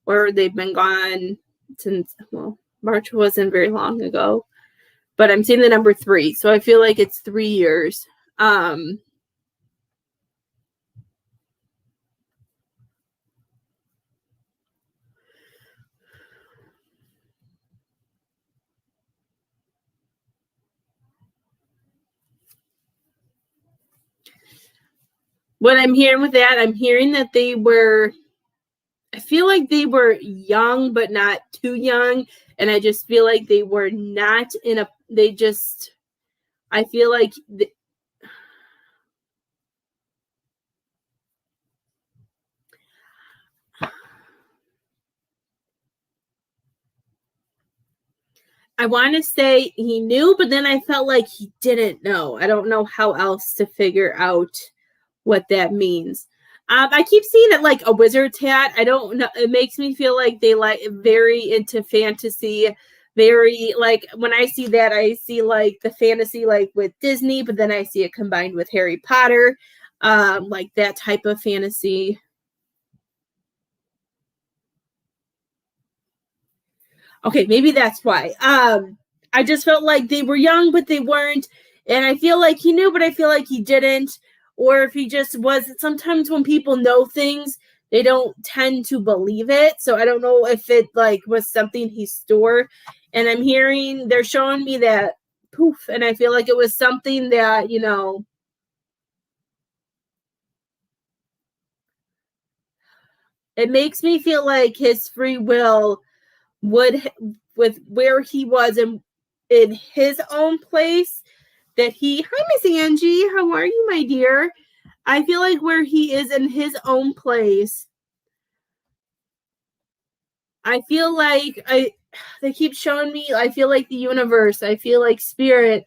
or they've been gone since, well, March wasn't very long ago, but I'm seeing the number 3, so I feel like it's 3 years. What I'm hearing with that, I'm hearing that I feel like they were young, but not too young. And I just feel like they were not I feel like I want to say he knew, but then I felt like he didn't know. I don't know how else to figure out what that means. I keep seeing it like a wizard's hat. I don't know. It makes me feel like they like very into fantasy. Very like when I see that, I see like the fantasy like with Disney, but then I see it combined with Harry Potter, like that type of fantasy. Okay, maybe that's why. I just felt like they were young, but they weren't. And I feel like he knew, but I feel like he didn't. Or if he just was, sometimes when people know things, they don't tend to believe it. So I don't know if it like was something he stored. And I'm hearing, they're showing me that poof. And I feel like it was something that, it makes me feel like his free will would, with where he was in his own place, that hi, Miss Angie, how are you, my dear? I feel like where he is in his own place, I feel like they keep showing me, I feel like the universe, I feel like spirit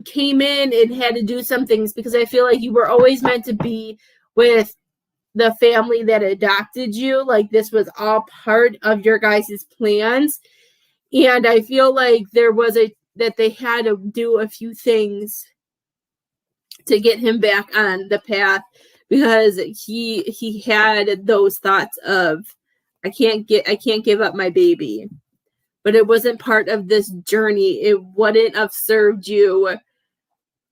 came in and had to do some things, because I feel like you were always meant to be with the family that adopted you. Like this was all part of your guys' plans. And I feel like that they had to do a few things to get him back on the path, because he had those thoughts of, I can't give up my baby. But it wasn't part of this journey. It wouldn't have served you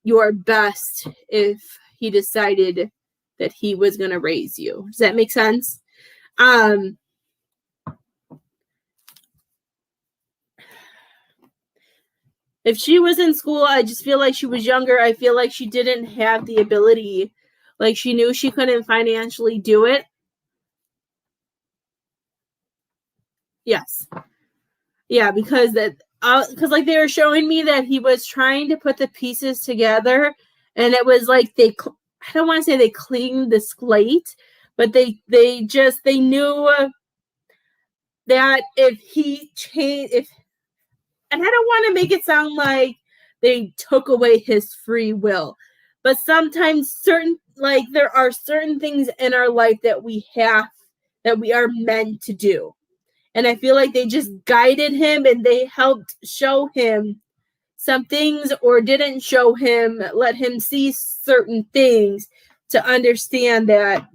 your best if he decided that he was going to raise you. Does that make sense? If she was in school, I just feel like she was younger. I feel like she didn't have the ability. Like she knew she couldn't financially do it. Yes. Yeah, because like they were showing me that he was trying to put the pieces together, and it was like I don't want to say they cleaned the slate, but they knew that if he changed, and I don't want to make it sound like they took away his free will, but sometimes there are certain things in our life that we are meant to do. And I feel like they just guided him, and they helped show him some things, or didn't show him, let him see certain things to understand that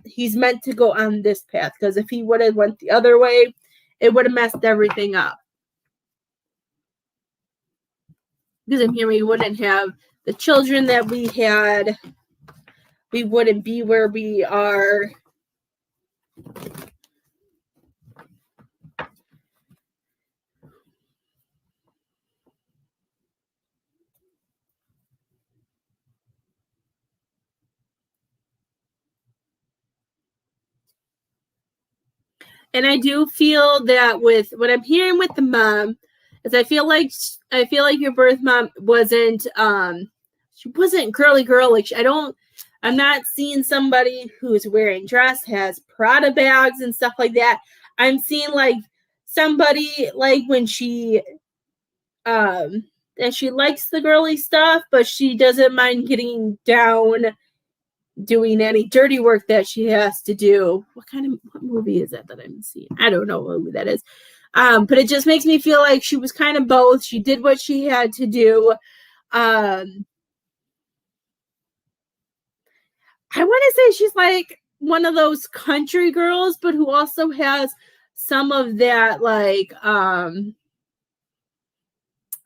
he's meant to go on this path. Because if he would have went the other way, it would have messed everything up. Because I'm hearing we wouldn't have the children that we had. We wouldn't be where we are. And I do feel that with what I'm hearing with the mom is I feel like your birth mom wasn't she wasn't girly girl. Like I'm not seeing somebody who's wearing dress, has Prada bags and stuff like that. I'm seeing like somebody like when she that she likes the girly stuff, but she doesn't mind getting down doing any dirty work that she has to do. What movie is that I'm seeing? I don't know what movie that is. But it just makes me feel like she was kind of both. She did what she had to do. I want to say she's like one of those country girls, but who also has some of that, like,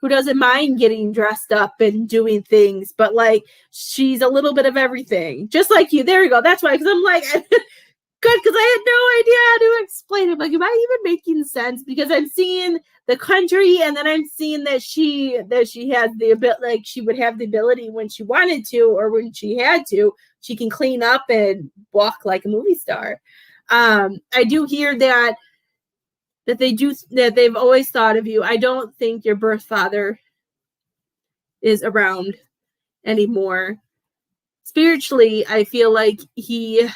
who doesn't mind getting dressed up and doing things, but like she's a little bit of everything, just like you. There you go. That's why, because I'm like, good, because I had no idea how to explain it. Like, am I even making sense? Because I'm seeing the country, and then I'm seeing that she has the ability, like she would have the ability when she wanted to, or when she had to, she can clean up and walk like a movie star. I do hear that they've always thought of you. I don't think your birth father is around anymore. Spiritually, I feel like he's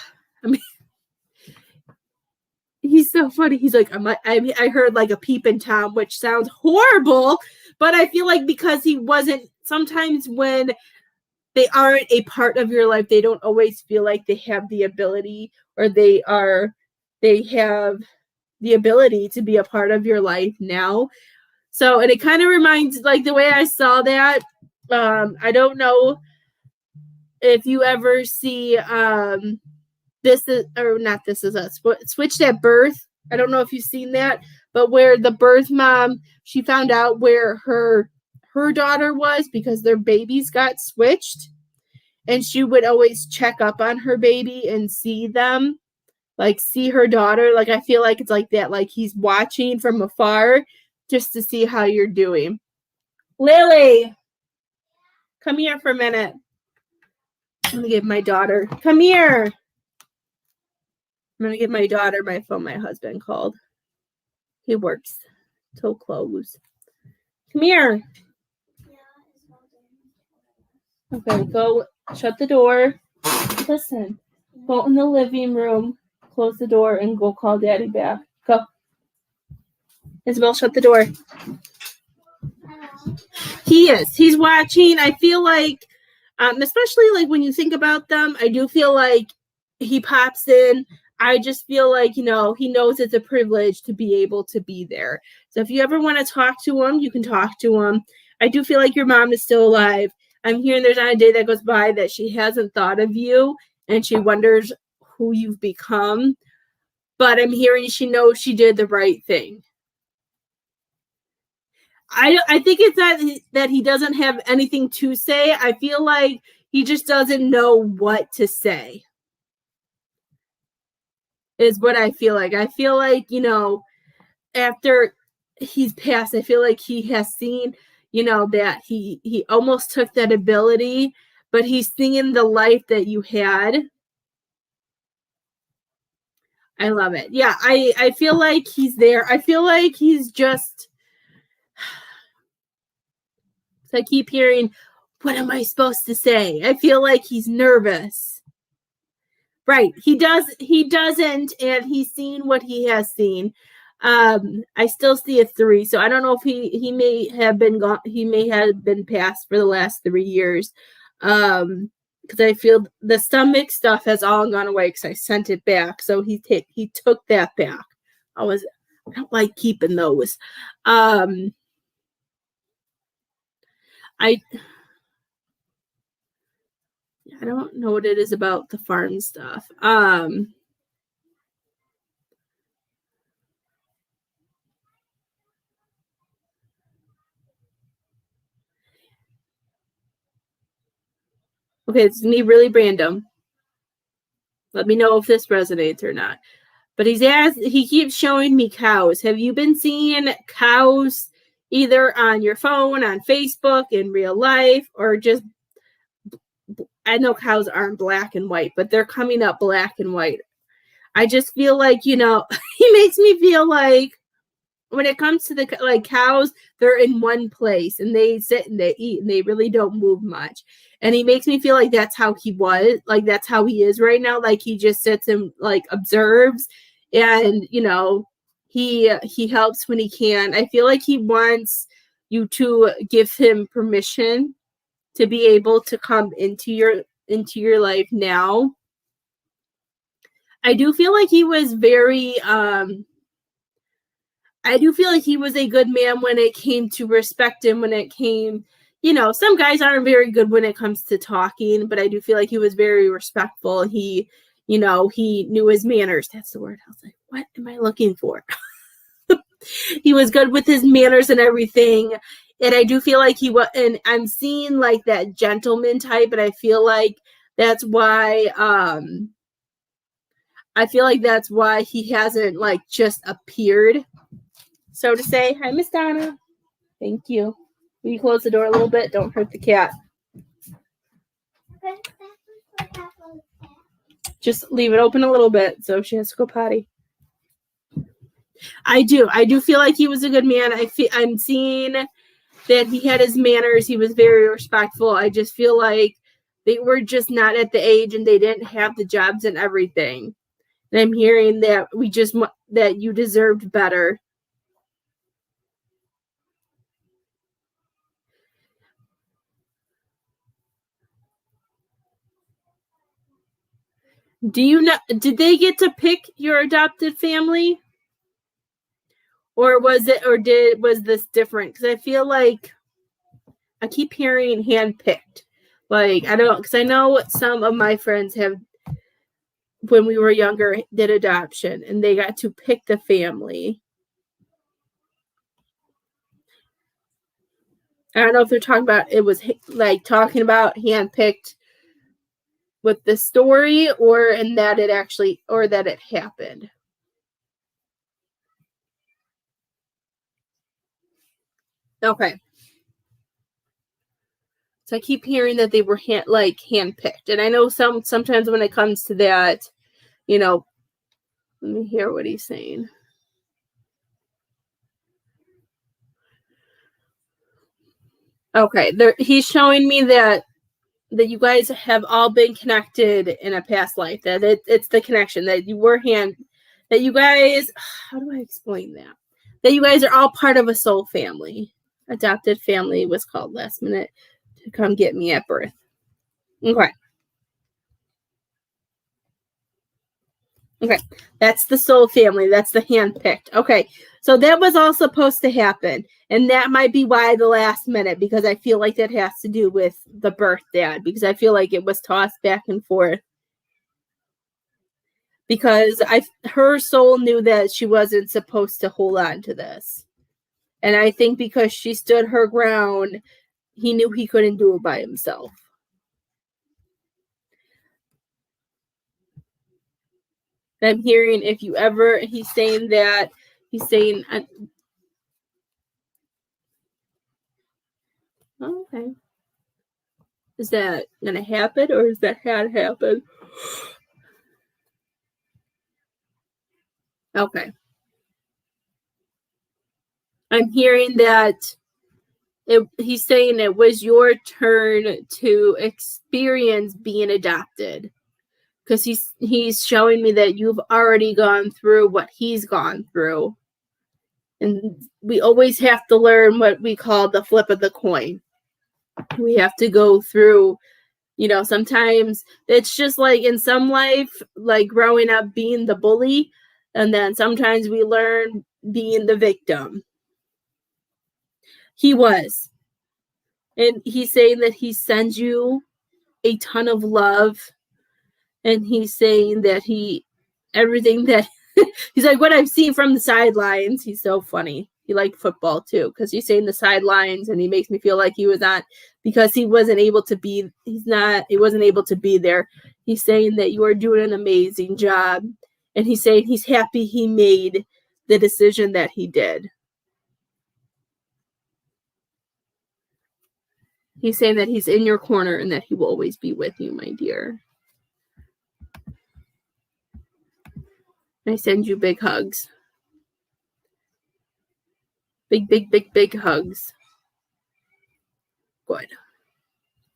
so funny. He's like, I heard like a peeping Tom, which sounds horrible, but I feel like because he wasn't, sometimes when they aren't a part of your life, they don't always feel like they have the ability, or they have the ability to be a part of your life now. So, and it kind of reminds, like the way I saw that, I don't know if you ever see This Is Us, Switched at Birth. I don't know if you've seen that, but where the birth mom, she found out where her daughter was because their babies got switched, and she would always check up on her baby and see them. Like, see her daughter. Like, I feel like it's like that. Like, he's watching from afar just to see how you're doing. Lily, come here for a minute. I'm going to give my daughter. Come here. I'm going to give my daughter my phone my husband called. He works till close. Come here. Okay, go shut the door. Listen, go in the living room. Close the door and go call Daddy back. Go. Isabel, shut the door. He is. He's watching. I feel like, especially like when you think about them, I do feel like he pops in. I just feel like, he knows it's a privilege to be able to be there. So if you ever want to talk to him, you can talk to him. I do feel like your mom is still alive. I'm hearing there's not a day that goes by that she hasn't thought of you and she wonders who you've become. But I'm hearing she knows she did the right thing. I think it's that he doesn't have anything to say. I feel like he just doesn't know what to say. Is what I feel like. I feel like, after he's passed, I feel like he has seen, that he almost took that ability, but he's seeing the life that you had. I love it. Yeah, I feel like he's there. I feel like he's just, so I keep hearing, what am I supposed to say? I feel like he's nervous. Right. He doesn't, and he's seen what he has seen. I still see a 3, so I don't know if he may have been gone. He may have been passed for the last 3 years. Because I feel the stomach stuff has all gone away because I sent it back. So he took that back. I don't like keeping those. I don't know what it is about the farm stuff. Okay, it's me really random. Let me know if this resonates or not. But he keeps showing me cows. Have you been seeing cows either on your phone, on Facebook, in real life, or just, I know cows aren't black and white, but they're coming up black and white. I just feel like, he makes me feel like when it comes to the like cows, they're in one place and they sit and they eat and they really don't move much. And he makes me feel like that's how he was, like that's how he is right now. Like he just sits and like observes, and he helps when he can. I feel like he wants you to give him permission to be able to come into your life now. I do feel like he was a good man when it came to respect him, when it came, some guys aren't very good when it comes to talking, but I do feel like he was very respectful. He knew his manners. That's the word. I was like, what am I looking for? He was good with his manners and everything. And I do feel like and I'm seeing like that gentleman type, but I feel like that's why, he hasn't like just appeared, so to say. Hi, Miss Donna. Thank you. Will you close the door a little bit? Don't hurt the cat. Just leave it open a little bit so she has to go potty. I do feel like he was a good man. I'm seeing that he had his manners. He was very respectful. I just feel like they were just not at the age and they didn't have the jobs and everything. And I'm hearing that that you deserved better. Do you know? Did they get to pick your adopted family, or was this different? Because I feel like I keep hearing handpicked. Like because I know some of my friends have, when we were younger, did adoption and they got to pick the family. I don't know if they're talking about talking about handpicked with the story, or that it happened. Okay. So I keep hearing that they were handpicked, and I know sometimes when it comes to that, let me hear what he's saying. Okay, he's showing me that you guys have all been connected in a past life. That it's the connection that that you guys. How do I explain that? That you guys are all part of a soul family. Adopted family was called last minute to come get me at birth. Okay. Okay, that's the soul family. That's the handpicked. Okay, so that was all supposed to happen. And that might be why the last minute, because I feel like that has to do with the birth dad, because I feel like it was tossed back and forth. Because her soul knew that she wasn't supposed to hold on to this. And I think because she stood her ground, he knew he couldn't do it by himself. I'm hearing he's saying okay. Is that going to happen, or is that had happened? Okay. I'm hearing that he's saying it was your turn to experience being adopted. Because he's showing me that you've already gone through what he's gone through. And we always have to learn what we call the flip of the coin. We have to go through, sometimes it's just like in some life, like growing up being the bully, and then sometimes we learn being the victim. He was. And he's saying that he sends you a ton of love. And he's saying that everything that, he's like, what I've seen from the sidelines, he's so funny. He liked football too, because he's saying the sidelines, and he makes me feel like he was on, because he wasn't able to be there. He's saying that you are doing an amazing job. And he's saying he's happy he made the decision that he did. He's saying that he's in your corner and that he will always be with you, my dear. I send you big hugs. Big, big, big, big hugs. Good.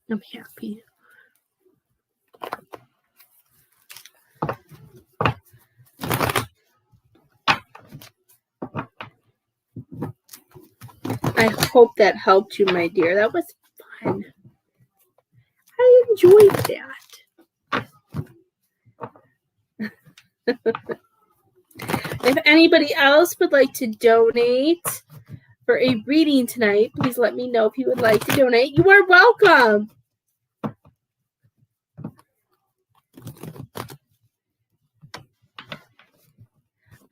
I'm happy. I hope that helped you, my dear. That was fun. I enjoyed that. If anybody else would like to donate for a reading tonight, please let me know if you would like to donate. You are welcome.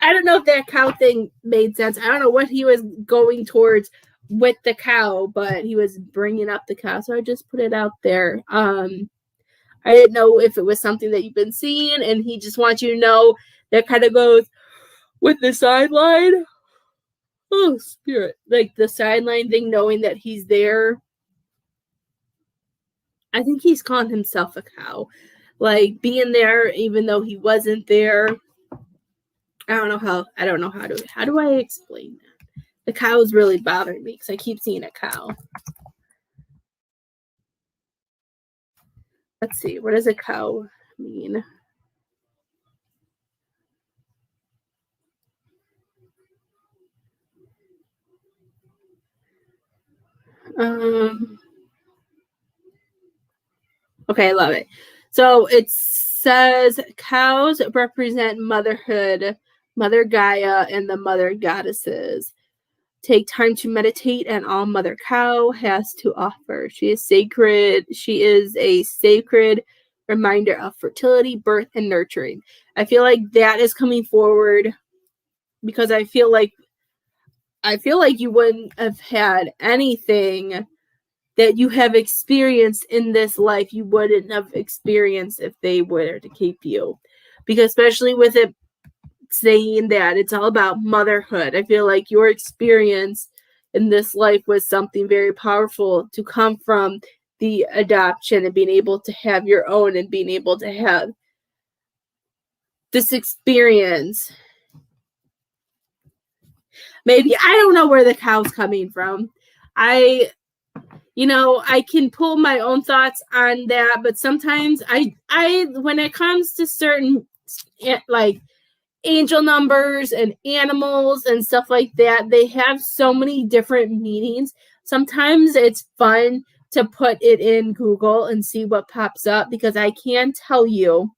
I don't know if that cow thing made sense. I don't know what he was going towards with the cow, but he was bringing up the cow, so I just put it out there. I didn't know if it was something that you've been seeing, and he just wants you to know that kind of goes with the sideline. Oh, spirit. Like the sideline thing, knowing that he's there. I think he's calling himself a cow. Like being there even though he wasn't there. I don't know how do I explain that? The cow is really bothering me because I keep seeing a cow. Let's see, what does a cow mean? Okay, I love it. So it says cows represent motherhood, Mother Gaia, and the mother goddesses. Take time to meditate on all Mother Cow has to offer. She is sacred. She is a sacred reminder of fertility, birth, and nurturing. I feel like that is coming forward because I feel like you wouldn't have had anything that you have experienced in this life you wouldn't have experienced if they were to keep you. Because especially with it saying that it's all about motherhood, I feel like your experience in this life was something very powerful to come from the adoption and being able to have your own and being able to have this experience. Maybe, I don't know where the cow's coming from. I can pull my own thoughts on that, but sometimes I when it comes to certain like angel numbers and animals and stuff like that, they have so many different meanings. Sometimes it's fun to put it in Google and see what pops up, because I can tell you,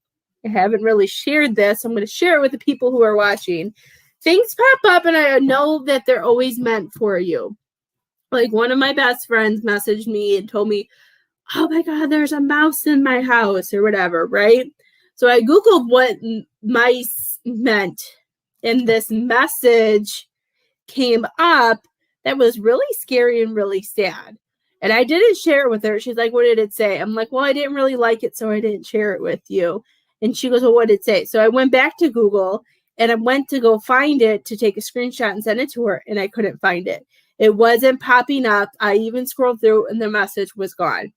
I haven't really shared this. I'm going to share it with the people who are watching. Things pop up and I know that they're always meant for you. Like one of my best friends messaged me and told me, oh my God, there's a mouse in my house or whatever, right? So I Googled what mice meant, and this message came up that was really scary and really sad. And I didn't share it with her. She's like, what did it say? I'm like, well, I didn't really like it, so I didn't share it with you. And she goes, well, what did it say? So I went back to Google and I went to go find it to take a screenshot and send it to her, and I couldn't find it. It wasn't popping up. I even scrolled through and the message was gone.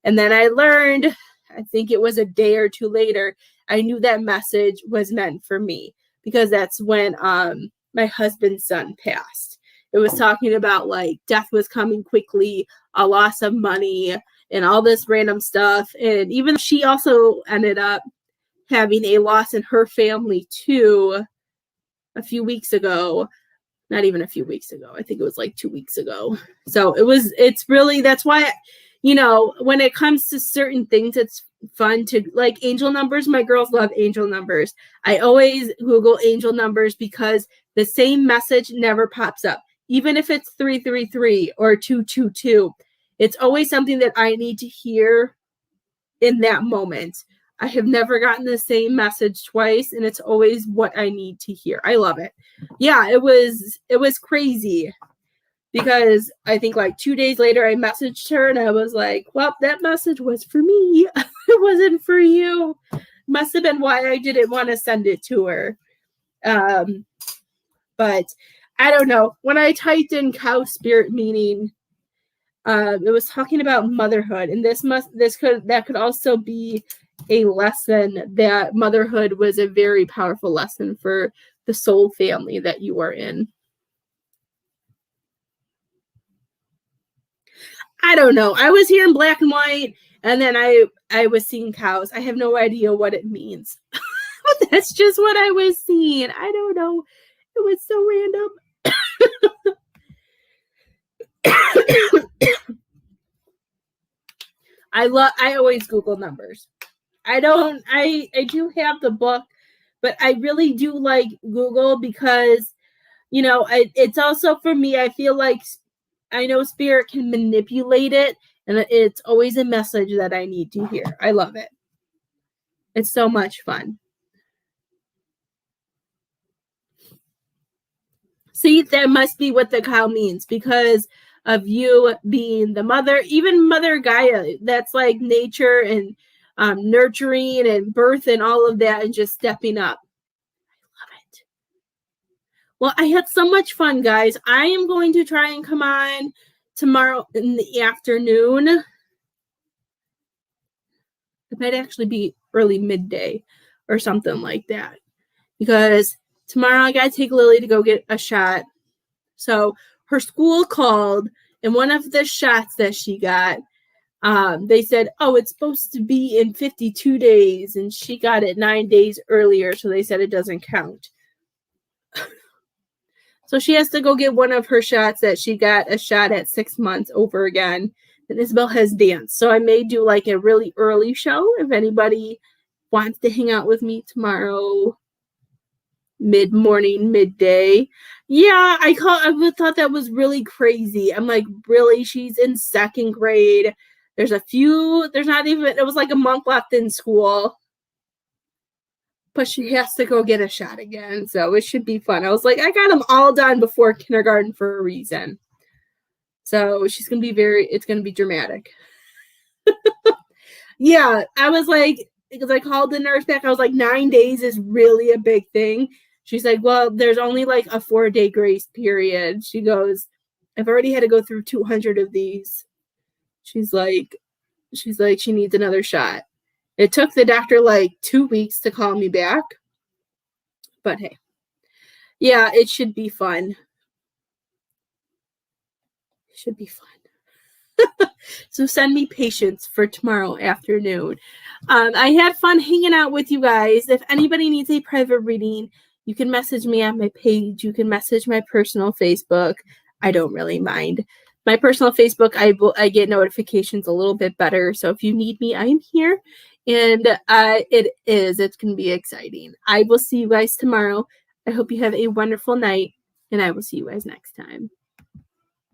And then I learned, I think it was a day or two later, I knew that message was meant for me, because that's when my husband's son passed. It was talking about like death was coming quickly, a loss of money, and all this random stuff. And even she also ended up having a loss in her family too a few weeks ago. Not even a few weeks ago. I think it was like 2 weeks ago. So it's really, that's why, when it comes to certain things, it's fun to, like angel numbers. My girls love angel numbers. I always Google angel numbers because the same message never pops up. Even if it's 333 or 222, it's always something that I need to hear in that moment. I have never gotten the same message twice, and it's always what I need to hear. I love it. Yeah, it was crazy, because I think like 2 days later I messaged her and I was like, well, that message was for me. It wasn't for you. Must have been why I didn't want to send it to her. But I don't know. When I typed in cow spirit meaning, it was talking about motherhood, and that could also be a lesson that motherhood was a very powerful lesson for the soul family that you are in. I don't know. I was hearing black and white, and then I was seeing cows. I have no idea what it means. But that's just what I was seeing. I don't know. It was so random. I always Google numbers. I do have the book, but I really do like Google because, it's also for me, I feel like I know spirit can manipulate it, and it's always a message that I need to hear. I love it. It's so much fun. See, that must be what the cow means because of you being the mother, even Mother Gaia. That's like nature and nurturing and birth and all of that and just stepping up. I love it. Well, I had so much fun, guys. I am going to try and come on tomorrow in the afternoon. It might actually be early midday or something like that because tomorrow I got to take Lily to go get a shot. So her school called, and one of the shots that she got, they said, oh, it's supposed to be in 52 days, and she got it 9 days earlier, so they said it doesn't count. So she has to go get one of her shots that she got a shot at 6 months over again. And Isabel has danced. So I may do like a really early show if anybody wants to hang out with me tomorrow, mid-morning, midday. Yeah, I thought that was really crazy. I'm like, really? She's in 2nd grade. There's not even, it was like a month left in school. But she has to go get a shot again, so it should be fun. I was like, I got them all done before kindergarten for a reason. So she's going to be it's going to be dramatic. Yeah, I was like, because I called the nurse back, I was like, 9 days is really a big thing. She's like, well, there's only like a 4-day grace period. She goes, I've already had to go through 200 of these. She's like, she needs another shot. It took the doctor like 2 weeks to call me back. But hey, yeah, it should be fun. It should be fun. So send me patience for tomorrow afternoon. I had fun hanging out with you guys. If anybody needs a private reading, you can message me on my page. You can message my personal Facebook. I don't really mind. My personal Facebook, I get notifications a little bit better. So if you need me, I am here. And it's going to be exciting. I will see you guys tomorrow. I hope you have a wonderful night, and I will see you guys next time.